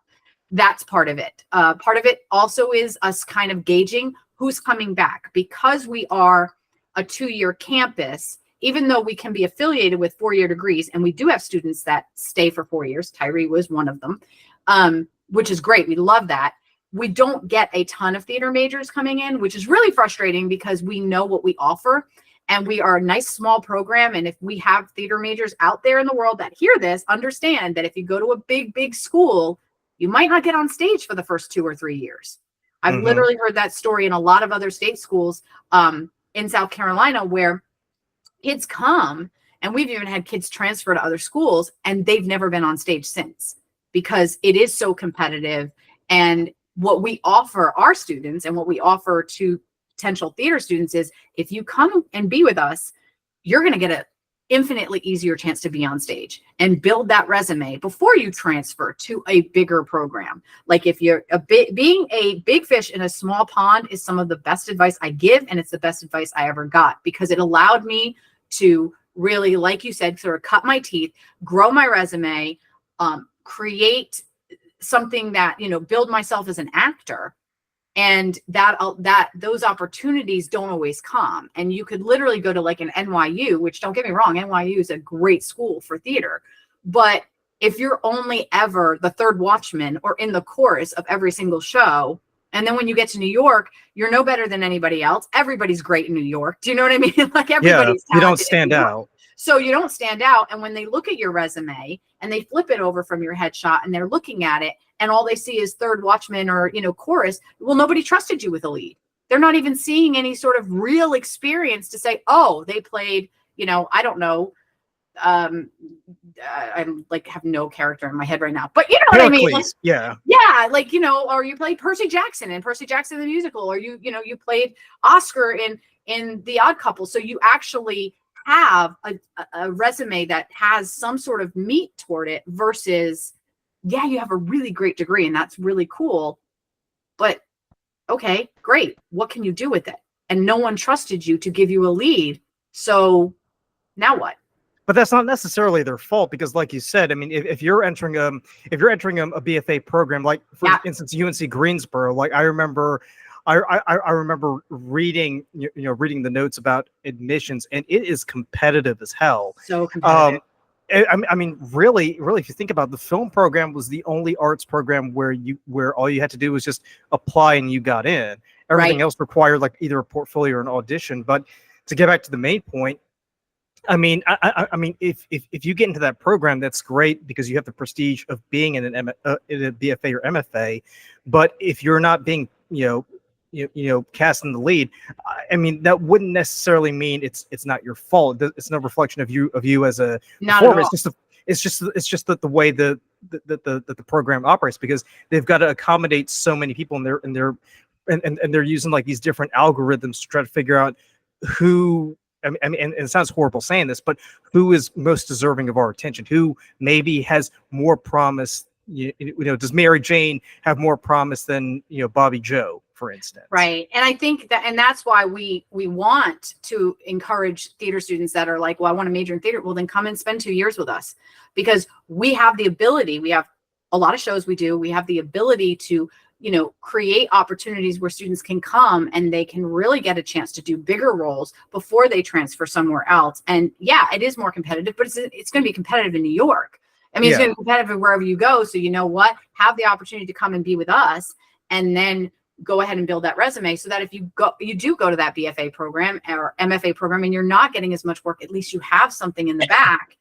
That's part of it. Part of it also is us kind of gauging who's coming back, because we are a 2-year campus. Even though we can be affiliated with 4-year degrees, and we do have students that stay for 4 years, Tyrie was one of them, which is great. We love that. We don't get a ton of theater majors coming in, which is really frustrating, because we know what we offer and we are a nice small program. And if we have theater majors out there in the world that hear this, understand that if you go to a big school, you might not get on stage for the first 2 or 3 years. I've Mhm. literally heard that story in a lot of other state schools in South Carolina, where kids come, and we've even had kids transfer to other schools, and they've never been on stage since, because it is so competitive. And what we offer our students and what we offer to potential theater students is, if you come and be with us, you're going to get an infinitely easier chance to be on stage and build that resume before you transfer to a bigger program. Like, if you're being a big fish in a small pond is some of the best advice I give. And it's the best advice I ever got, because it allowed me to really, like you said, sort of cut my teeth, grow my resume, create something that, build myself as an actor. And that those opportunities don't always come. And you could literally go to like an NYU, which, don't get me wrong, NYU is a great school for theater. But if you're only ever the third watchman or in the chorus of every single show, and then when you get to New York, you're no better than anybody else. Everybody's great in New York. Do you know what I mean? Like, everybody's Yeah, you don't talented in stand New York. out. So you don't stand out. And when they look at your resume and they flip it over from your headshot and they're looking at it, and all they see is third watchman or, chorus, well, nobody trusted you with a lead. They're not even seeing any sort of real experience to say, oh, they played, I don't know. I'm like, have no character in my head right now, but you know what I mean? Like, yeah. yeah, like, or you played Percy Jackson in Percy Jackson the musical, or you played Oscar in The Odd Couple. So you actually have a resume that has some sort of meat toward it, versus, yeah, you have a really great degree and that's really cool, but okay, great, what can you do with it? And no one trusted you to give you a lead. So now what? But that's not necessarily their fault, because, like you said, I mean, if you're entering a BFA program, like for instance UNC Greensboro, like I remember reading reading the notes about admissions, and it is competitive as hell. So competitive. I mean, really, if you think about it, the film program was the only arts program where all you had to do was just apply and you got in. Everything else required like either a portfolio or an audition. But to get back to the main point, I mean, I mean, if you get into that program, that's great, because you have the prestige of being in in a BFA or MFA. But if you're not being, cast in the lead, I mean, that wouldn't necessarily mean it's not your fault. It's no reflection of you as a performer. It's just the way the program operates, because they've got to accommodate so many people, and they're using like these different algorithms to try to figure out who. I mean, and it sounds horrible saying this, but who is most deserving of our attention? Who maybe has more promise does Mary Jane have more promise than Bobby Joe, for instance? Right. And I think that, and that's why we want to encourage theater students that are like, well, I want to major in theater. Well, then come and spend 2 years with us, because we have the ability. We have a lot of shows we do. We have the ability to, create opportunities where students can come and they can really get a chance to do bigger roles before they transfer somewhere else. And yeah, it is more competitive, but it's going to be competitive in New York. I mean, it's going to be competitive wherever you go. So you know what? Have the opportunity to come and be with us, and then go ahead and build that resume, so that if you do go to that BFA program or MFA program and you're not getting as much work, at least you have something in the back,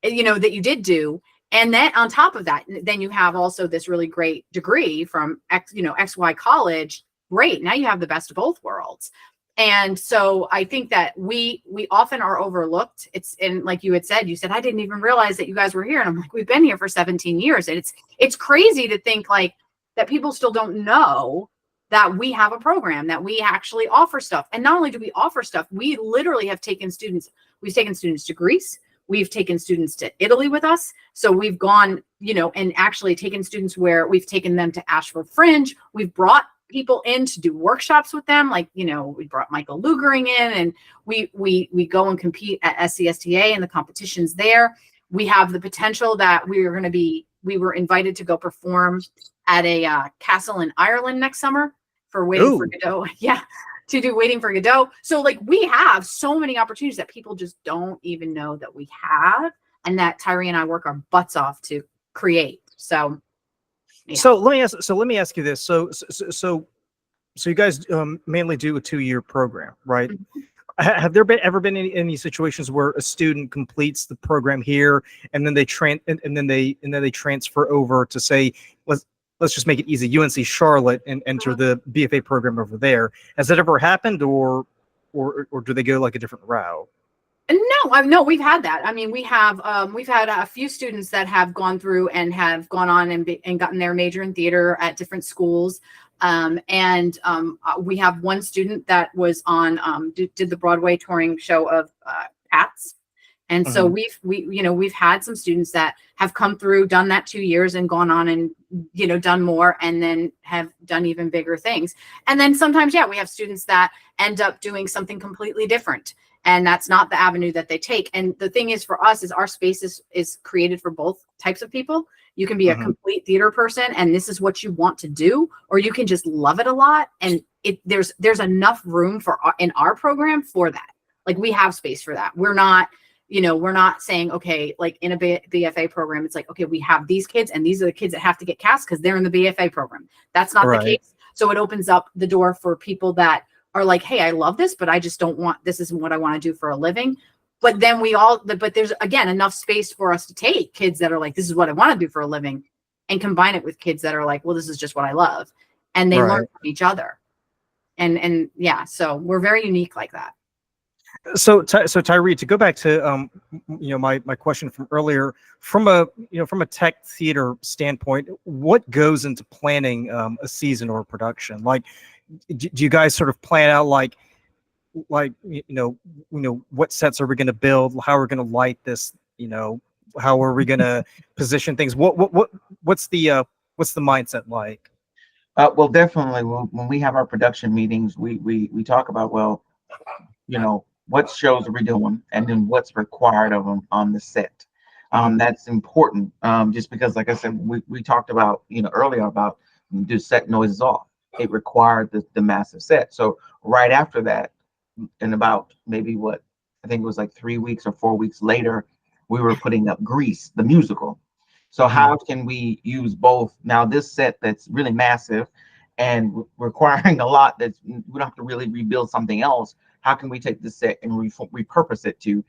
that you did do. And then on top of that, then you have also this really great degree from XY college. Great. Now you have the best of both worlds. And so I think that we often are overlooked. And like you said, I didn't even realize that you guys were here. And I'm like, we've been here for 17 years. And it's crazy to think like that people still don't know that we have a program, that we actually offer stuff. And not only do we offer stuff, we literally have taken students. We've taken students to Greece. We've taken students to Italy with us. So we've gone, and actually taken students where we've taken them to Asheville Fringe. We've brought people in to do workshops with them. Like, we brought Michael Lugering in, and we go and compete at SCSTA and the competitions there. We have the potential that we were invited to go perform at a castle in Ireland next summer for Waiting for Godot. Yeah, to do Waiting for Godot. So like we have so many opportunities that people just don't even know that we have, and that Tyrie and I work our butts off to create. So yeah. So let me ask you this. So you guys mainly do a 2-year program, right? Mm-hmm. Have there ever been any situations where a student completes the program here and then they transfer over to, say, let's just make it easy, UNC Charlotte, and enter the BFA program over there? Has that ever happened, or do they go like a different route? No, we've had that. I mean, we've had a few students that have gone through and have gone on and gotten their major in theater at different schools. We have one student that was on did the Broadway touring show of Cats. And so we've had some students that have come through, done that 2 years, and gone on and done more, and then have done even bigger things. And then sometimes, we have students that end up doing something completely different, and that's not the avenue that they take. And the thing is, for us, is our space is created for both types of people. You can be a complete theater person, and this is what you want to do, or you can just love it a lot. And there's enough room in our program for that. Like, we have space for that. We're not saying, okay, like in a BFA program, it's like, okay, we have these kids, and these are the kids that have to get cast because they're in the BFA program. That's not the case. So it opens up the door for people that are like, hey, I love this, but I just this isn't what I want to do for a living. But then but there's, again, enough space for us to take kids that are like, this is what I want to do for a living, and combine it with kids that are like, well, this is just what I love. And they learn from each other. And yeah, so we're very unique like that. So Tyrie, to go back to my question from earlier, from a tech theater standpoint, what goes into planning a season or a production? Like, do you guys sort of plan out like what sets are we going to build? How are we going to light this? How are we going to position things? What's the mindset like? Well, definitely when we have our production meetings, we talk about, well, what shows are we doing, and then what's required of them on the set. That's important, just because, like I said, we talked about earlier about do set noises off. It required the massive set. So right after that, in about maybe I think it was like 3 weeks or 4 weeks later, we were putting up Grease, the musical. So how can we use both? Now this set that's really massive and requiring a lot, we don't have to really rebuild something else. How can we take this set and repurpose it to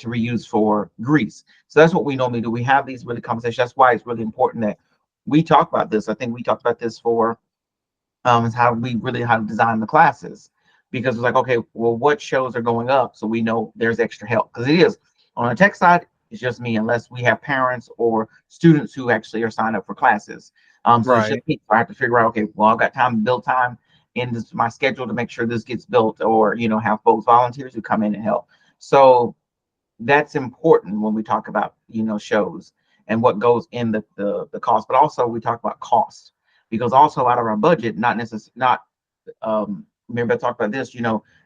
reuse for Grease? So that's what we normally do. We have these really conversations. That's why it's really important that we talk about this. I think we talked about this for is how to design the classes, because it's like, okay, well, what shows are going up, so we know there's extra help, because it is on the tech side. It's just me, unless we have parents or students who actually are signed up for classes. So it's just me. So I have to figure out, okay, well, I've got time to build time in my schedule to make sure this gets built, or have both volunteers who come in and help. So that's important when we talk about shows. and what goes in the cost. But also we talk about cost, because also out of our budget, not necessarily not remember I talked about this,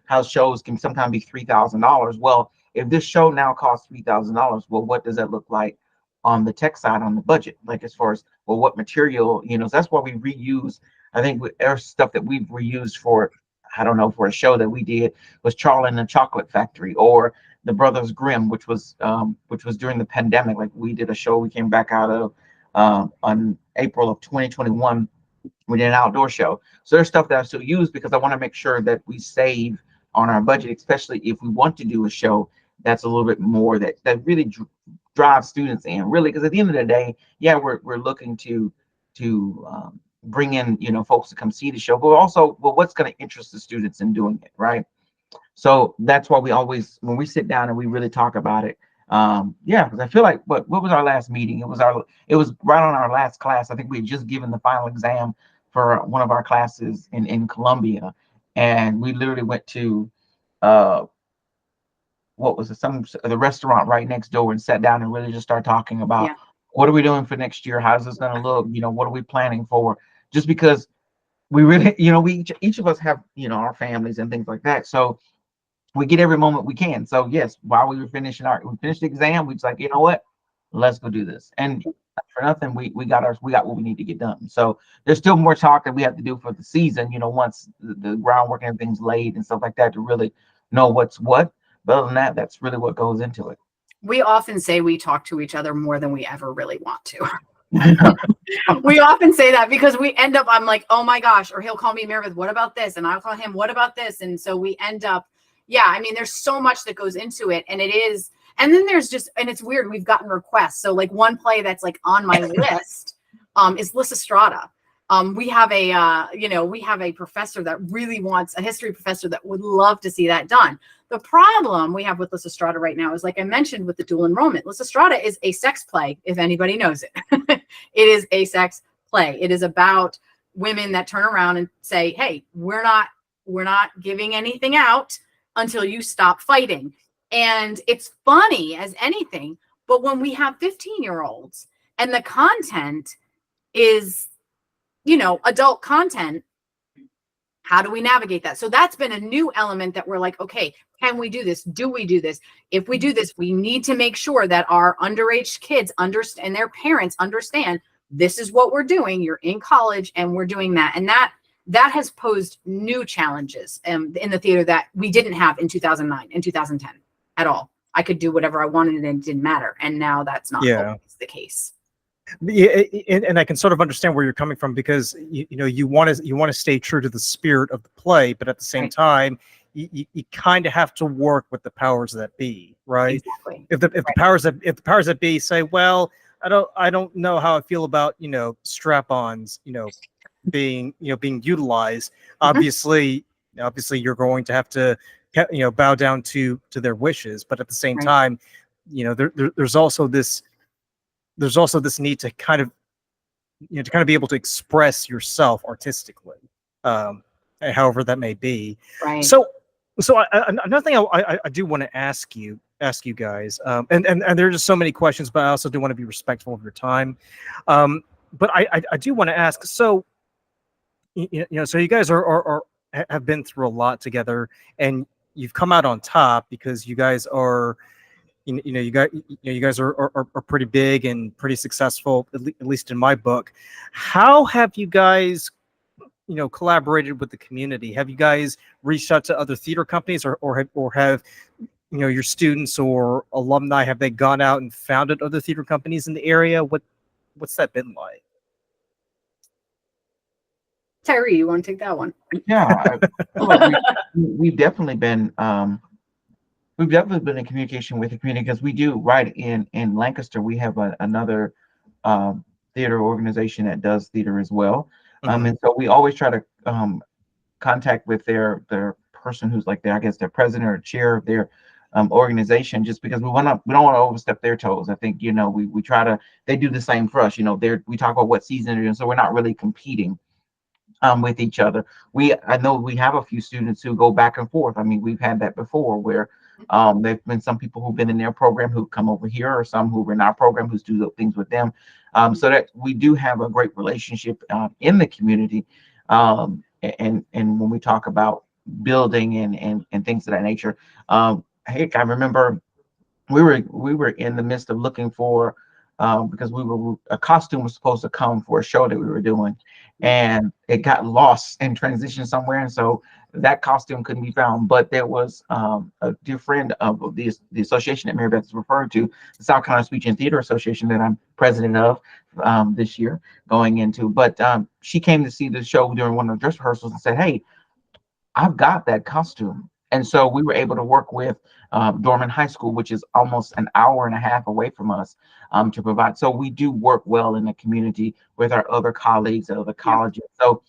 how shows can sometimes be $3,000. Well, if this show now costs $3,000, well, what does that look like on the tech side on the budget? Like as far as, well, what material, so that's why we reuse. I think there's stuff that we've reused for, I don't know, for a show that we did was Charlie and the Chocolate Factory, or the Brothers Grimm, which was during the pandemic. Like we did a show we came back out of on April of 2021. We did an outdoor show. So there's stuff that I still use because I want to make sure that we save on our budget, especially if we want to do a show that's a little bit more that really drives students in, really, because at the end of the day, yeah, we're looking to bring in folks to come see the show, but also, well, what's going to interest the students in doing it, right? So that's why we always, when we sit down and we really talk about it, yeah, because I feel like, what was our last meeting? It was right on our last class. I think we had just given the final exam for one of our classes in Columbia, and we literally went to what was it, the restaurant right next door, and sat down and really just start talking about what are we doing for next year? How's this going to look? What are we planning for? Just because we really, we each of us have our families and things like that, so we get every moment we can. So yes, while we finished the exam, we was like, what, let's go do this. And for nothing, we got what we need to get done. So there's still more talk that we have to do for the season, once the groundwork and everything's laid and stuff like that, to really know what's what. But other than that, that's really what goes into it. We often say we talk to each other more than we ever really want to. We often say that because we end up, I'm like, oh my gosh, or he'll call me, Marybeth, what about this? And I'll call him, what about this? And so we end up, there's so much that goes into it, and it is, and then there's just, and it's weird, we've gotten requests. So like one play that's like on my list is Lysistrata. We have a professor that really wants, a history professor that would love to see that done. The problem we have with Lysistrata right now is, like I mentioned with the dual enrollment, Lysistrata is a sex play, if anybody knows it. It is a sex play. It is about women that turn around and say, hey, we're not giving anything out until you stop fighting. And it's funny as anything, but when we have 15-year-olds and the content is, adult content, how do we navigate that? So that's been a new element that we're like, okay, can we do this? Do we do this? If we do this, we need to make sure that our underage kids understand, and their parents understand, this is what we're doing. You're in college and we're doing that. And that has posed new challenges in the theater that we didn't have in 2009 and 2010 at all. I could do whatever I wanted and it didn't matter. And now that's not always the case. Yeah, and I can sort of understand where you're coming from, because you want to stay true to the spirit of the play, but at the same time, you kind of have to work with the powers that be, right? Exactly. If the powers that be say, well, I don't know how I feel about strap-ons being utilized. Obviously you're going to have to bow down to their wishes, but at the same time, there's also this need to kind of be able to express yourself artistically, however that may be. Right. So another thing I do want to ask you guys, and there are just so many questions, but I also do want to be respectful of your time. But I do want to ask, so so you guys have been through a lot together, and you've come out on top because you guys are you guys are pretty big and pretty successful, at least in my book. How have you guys collaborated with the community? Have you guys reached out to other theater companies, or have your students or alumni, have they gone out and founded other theater companies in the area? What's that been like? Tyrie, you want to take that one? Yeah, we've definitely been in communication with the community, because we do, right in Lancaster, we have another theater organization that does theater as well. And so we always try to contact with their person who's like their president or chair of their organization, just because we don't want to overstep their toes. I think we try to, they do the same for us. We talk about what season they're doing, so we're not really competing with each other. I know we have a few students who go back and forth. I mean, we've had that before, where There've been some people who've been in their program who come over here, or some who are in our program who's do things with them. So that we do have a great relationship in the community. And when we talk about building and things of that nature, heck, I remember we were in the midst of looking for because a costume was supposed to come for a show that we were doing, and it got lost in transition somewhere, and so that costume couldn't be found. But there was a dear friend of the association that Marybeth is referring to, the South Carolina Speech and Theater Association, that I'm president of this year going into. But she came to see the show during one of the dress rehearsals and said, "Hey, I've got that costume." And so we were able to work with Dorman High School, which is almost an hour and a half away from us, to provide. So we do work well in the community with our other colleagues at other colleges. So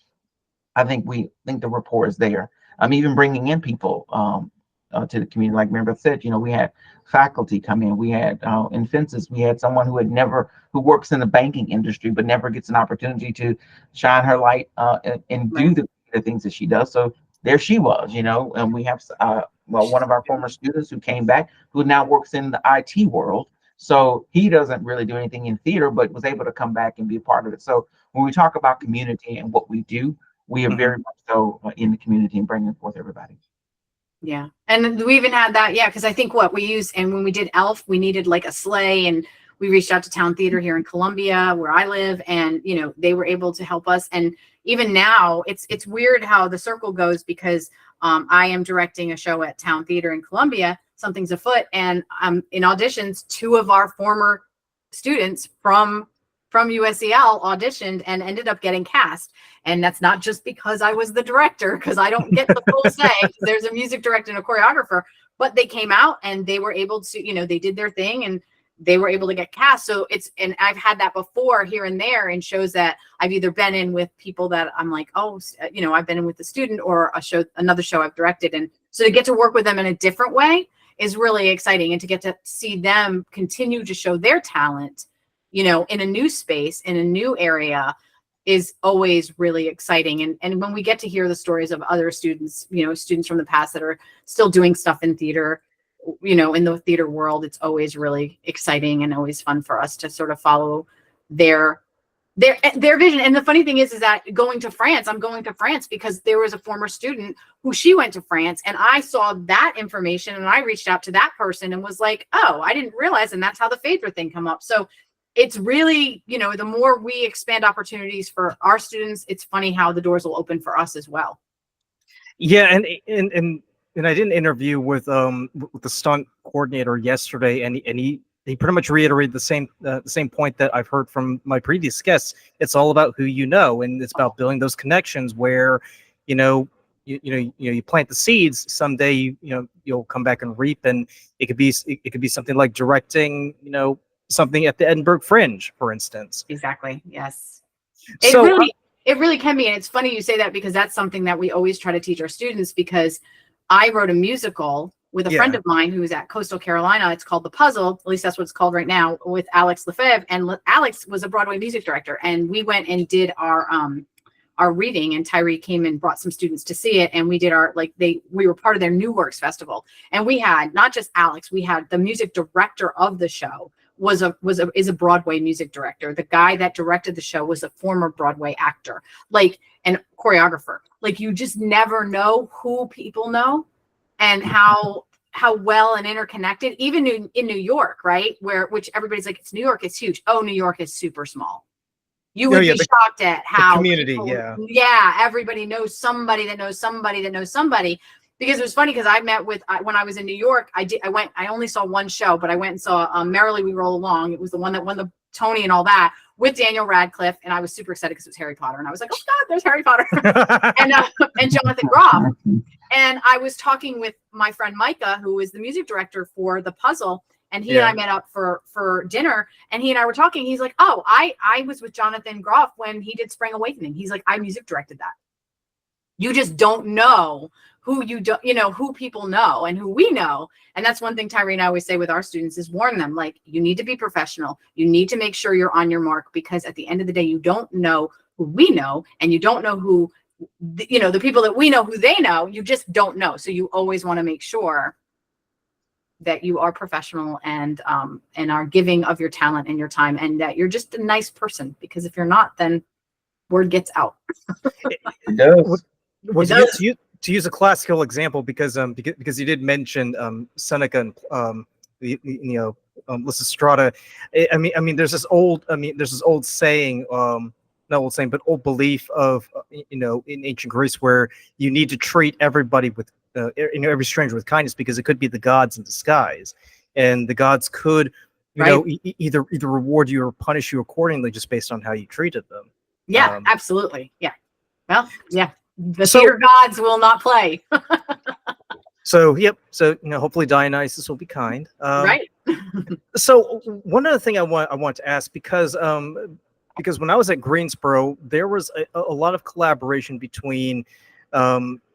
I think the rapport is there. I'm even bringing in people to the community. Like Marybeth said, we had faculty come in. We had in Fences, we had someone who works in the banking industry, but never gets an opportunity to shine her light and do the things that she does. So there she was, and we have one of our former students who came back, who now works in the IT world. So he doesn't really do anything in theater, but was able to come back and be a part of it. So when we talk about community and what we do, we are very much so in the community and bringing forth everybody. Yeah. And we even had that. Yeah. Cause I think what we used, and when we did ELF, we needed like a sleigh, and we reached out to Town Theater here in Columbia, where I live, and, they were able to help us. And even now it's weird how the circle goes, because I am directing a show at Town Theater in Columbia, Something's Afoot. And in auditions, 2 of our former students from USCL auditioned and ended up getting cast. And that's not just because I was the director, because I don't get the full say. There's a music director and a choreographer, but they came out and they were able to, they did their thing and they were able to get cast. So and I've had that before here and there in shows that I've either been in with people that I'm like, oh, I've been in with the student, or another show I've directed. And so to get to work with them in a different way is really exciting. And to get to see them continue to show their talent, in a new space, in a new area, is always really exciting. And when we get to hear the stories of other students, students from the past that are still doing stuff in theater, in the theater world, it's always really exciting and always fun for us to sort of follow their vision. And the funny thing is that I'm going to France because there was a former student who she went to France, and I saw that information and I reached out to that person and was like, oh, I didn't realize. And that's how the Phaedra thing come up. So it's really, the more we expand opportunities for our students, it's funny how the doors will open for us as well. Yeah. And I did an interview with the stunt coordinator yesterday, and he pretty much reiterated the same point that I've heard from my previous guests. It's all about who you know, and it's about building those connections where, you plant the seeds. Someday, you'll come back and reap, and it could be something like directing, something at the Edinburgh Fringe, for instance. Exactly. Yes. So It really can be. And it's funny you say that, because that's something that we always try to teach our students, because I wrote a musical with a friend of mine who's at Coastal Carolina. It's called The Puzzle. At least that's what it's called right now, with Alex Lefebvre. And Alex was a Broadway music director. And we went and did our reading, and Tyrie came and brought some students to see it. And we did we were part of their New Works Festival. And we had not just Alex, we had the music director of the show is a Broadway music director. The guy that directed the show was a former Broadway actor, and choreographer. You just never know who people know and how well and interconnected, even in New York, right? Which everybody's like, it's New York, it's huge. Oh, New York is super small. You would be shocked at how community, everybody knows somebody that knows somebody that knows somebody. Because it was funny, because I met with, when I was in New York, I only saw one show, but I went and saw Merrily We Roll Along. It was the one that won the Tony and all that, with Daniel Radcliffe. And I was super excited because it was Harry Potter. And I was like, oh God, there's Harry Potter. and Jonathan Groff. And I was talking with my friend Micah, who is the music director for The Puzzle. And he and I met up for dinner, and he and I were talking. He's like, oh, I was with Jonathan Groff when he did Spring Awakening. He's like, I music directed that. You just don't know who who people know and who we know. And that's one thing Tyrie and I always say with our students is warn them, you need to be professional. You need to make sure you're on your mark, because at the end of the day, you don't know who we know, and you don't know who, the people that we know, who they know. You just don't know. So you always want to make sure that you are professional and are giving of your talent and your time, and that you're just a nice person, because if you're not, then word gets out. It does. Well, to use a classical example, because you did mention Seneca and Lysistrata. There's this old saying, not old saying, but old belief of in ancient Greece, where you need to treat everybody with every stranger with kindness, because it could be the gods in disguise, and the gods could either reward you or punish you accordingly, just based on how you treated them. Yeah, absolutely. Yeah. Well, yeah. The theater gods will not play. So, yep. So, hopefully Dionysus will be kind. Right. So one other thing I want to ask, because when I was at Greensboro, there was a lot of collaboration between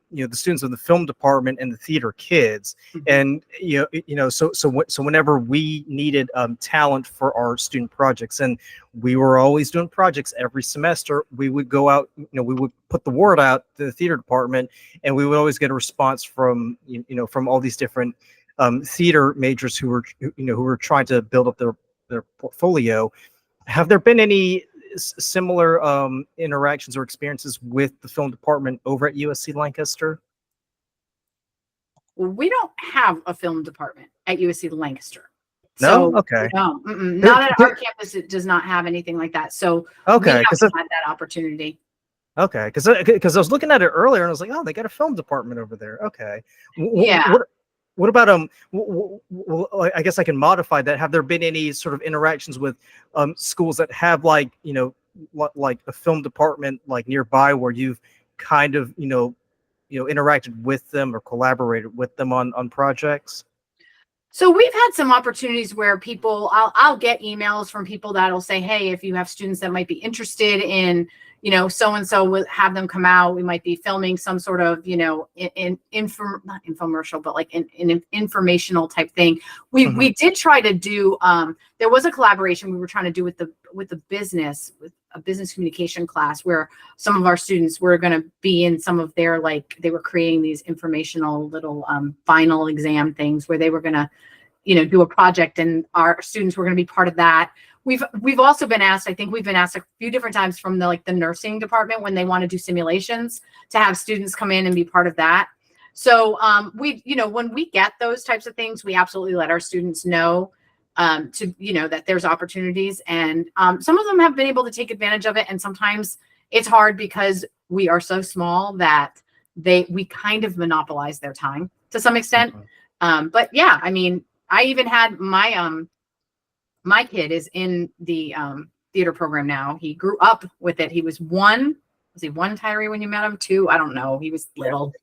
the students of the film department and the theater kids. And so whenever we needed talent for our student projects, and we were always doing projects every semester, we would go out, we would put the word out to the theater department, and we would always get a response from from all these different theater majors who were trying to build up their portfolio. Have there been any similar interactions or experiences with the film department over at USC Lancaster? We don't have a film department at USC Lancaster. No? So, Okay. No, not at our campus. It does not have anything like that. So okay, we haven't had that opportunity. Okay, because I was looking at it earlier and I was like, oh, they got a film department over there. Okay. Yeah. What about well, I guess I can modify that. Have there been any sort of interactions with schools that have like a film department like nearby, where you've kind of interacted with them or collaborated with them on projects? So we've had some opportunities where I'll get emails from people that'll say, hey, if you have students that might be interested in, so and so, will have them come out. We might be filming some sort of, not infomercial, but like an informational type thing. We did try to do. There was a collaboration we were trying to do with a business communication class, where some of our students were going to be in some of their, like, they were creating these informational little final exam things where they were going to do a project, and our students were going to be part of that. We've also been asked, I think we've been asked a few different times from the nursing department, when they want to do simulations, to have students come in and be part of that. So when we get those types of things, we absolutely let our students know that there's opportunities, and some of them have been able to take advantage of it. And sometimes it's hard because we are so small that we kind of monopolize their time to some extent. But yeah, I even had my kid is in the theater program now. He grew up with it. He was one, Tyrie, when you met him? Two? I don't know. He was little.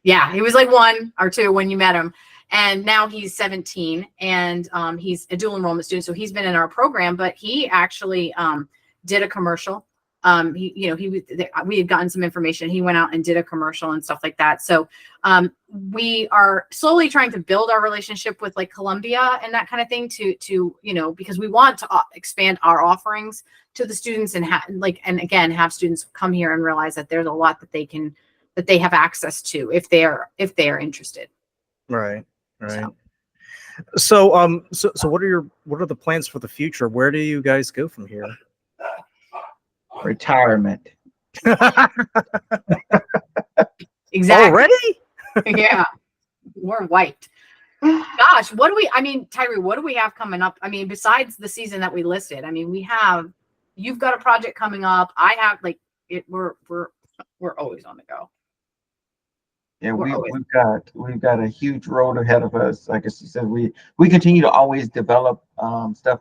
Yeah, he was like 1 or 2 when you met him. And now he's 17, and he's a dual enrollment student. So he's been in our program, but he actually did a commercial. We had gotten some information. He went out and did a commercial and stuff like that. So we are slowly trying to build our relationship with like Columbia and that kind of thing to because we want to expand our offerings to the students, and again have students come here and realize that there's a lot that they have access to if they are interested. Right. So what are the plans for the future? Where do you guys go from here? Retirement. Exactly. Already? Yeah, we're wiped. Gosh, Tyrie, what do we have coming up? Besides the season that we listed, you've got a project coming up. I have we're always on the go. Yeah, we've got a huge road ahead of us. Like I said, we continue to always develop stuff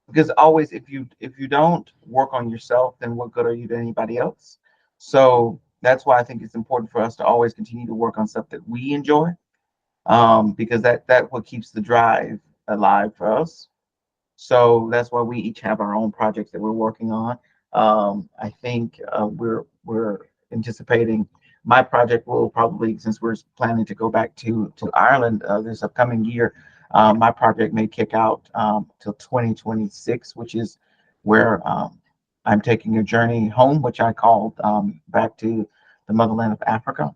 because always if you don't work on yourself, then what good are you to anybody else? So that's why I think it's important for us to always continue to work on stuff that we enjoy, because that what keeps the drive alive for us. So that's why we each have our own projects that we're working on. I think we're anticipating my project will probably, since we're planning to go back to Ireland this upcoming year, my project may kick out till 2026, which is where I'm taking a journey home, which I called back to the motherland of Africa.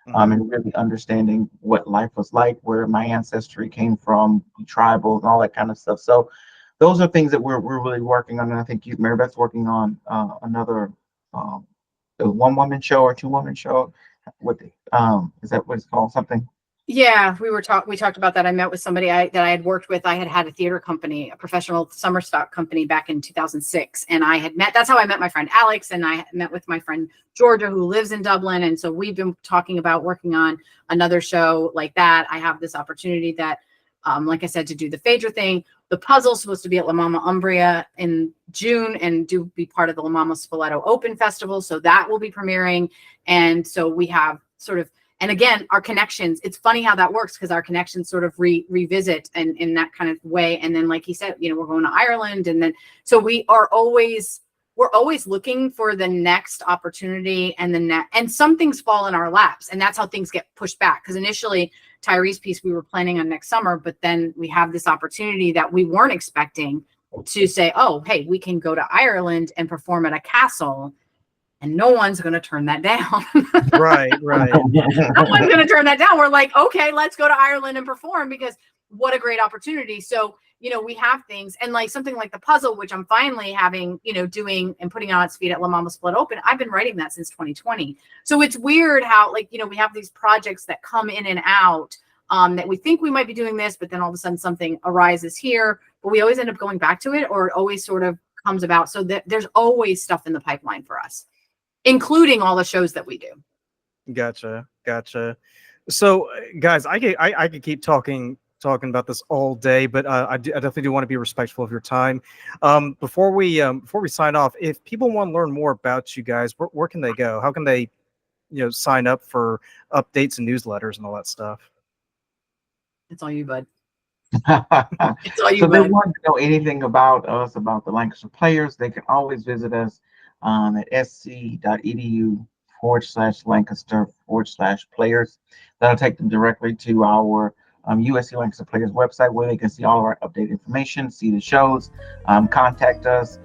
and really understanding what life was like, where my ancestry came from, tribal, and all that kind of stuff. So those are things that we're really working on, and I think Marybeth's working on another a one-woman show or two-woman show. What is that? What it's called? Something. Yeah, we talked about that. I met with somebody that I had worked with. I had a theater company, a professional summer stock company back in 2006. And that's how I met my friend Alex. And I met with my friend Georgia, who lives in Dublin. And so we've been talking about working on another show like that. I have this opportunity that, like I said, to do the Phaedra thing. The puzzle's supposed to be at La Mama Umbria in June and be part of the La Mama Spoleto Open Festival. So that will be premiering. And so we have sort of, and again, our connections, it's funny how that works because our connections sort of revisit and in that kind of way. And then, like he said, we're going to Ireland. And then, so we're always looking for the next opportunity and some things fall in our laps, and that's how things get pushed back. Because initially Tyrie's piece, we were planning on next summer, but then we have this opportunity that we weren't expecting to say, oh, hey, we can go to Ireland and perform at a castle. And no one's going to turn that down. Right. No one's going to turn that down. We're like, okay, let's go to Ireland and perform, because what a great opportunity. So, we have things, and like something like the puzzle, which I'm finally having, doing and putting on its feet at La Mama Split Open. I've been writing that since 2020. So it's weird how, like, we have these projects that come in and out, that we think we might be doing this, but then all of a sudden something arises here, but we always end up going back to it, or it always sort of comes about. So that there's always stuff in the pipeline for us, including all the shows that we do. Gotcha. So, guys, I could keep talking about this all day, but I definitely do want to be respectful of your time. Before we sign off, if people want to learn more about you guys, where can they go? How can they, sign up for updates and newsletters and all that stuff? It's all you, bud. It's all you, so bud. They want to know anything about us, about the Lancaster players, they can always visit us at sc.edu/Lancaster/players. That'll take them directly to our USC Lancaster Players website, where they can see all of our updated information, see the shows, contact us,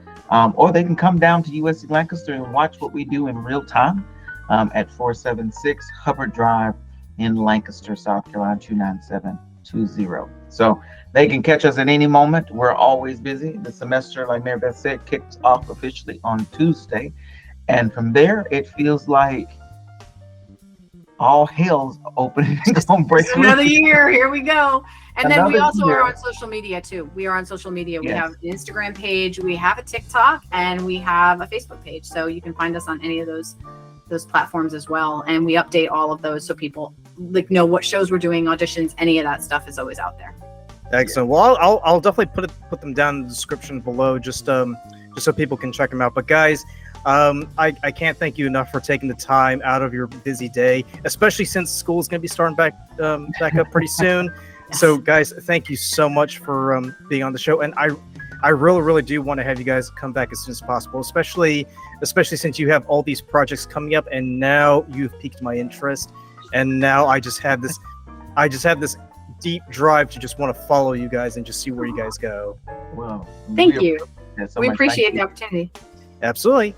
or they can come down to USC Lancaster and watch what we do in real time at 476 Hubbard Drive in Lancaster, South Carolina 29720. So they can catch us at any moment. We're always busy. The semester, like Marybeth said, kicks off officially on Tuesday. And from there, it feels like all hell's opening. Another year. Here we go. And then we also are on social media too. We are on social media. We have an Instagram page, we have a TikTok, and we have a Facebook page. So you can find us on any of those platforms as well. And we update all of those so people know what shows we're doing, auditions, any of that stuff is always out there. Excellent. Well, I'll definitely put them down in the description below, just so people can check them out. But guys, I can't thank you enough for taking the time out of your busy day, especially since school is going to be starting back up pretty soon. Yes. So guys, thank you so much for being on the show. And I really do want to have you guys come back as soon as possible, especially since you have all these projects coming up, and now you've piqued my interest. And now I just have this deep drive to just want to follow you guys and just see where you guys go. Well, thank you. We appreciate the opportunity. Absolutely.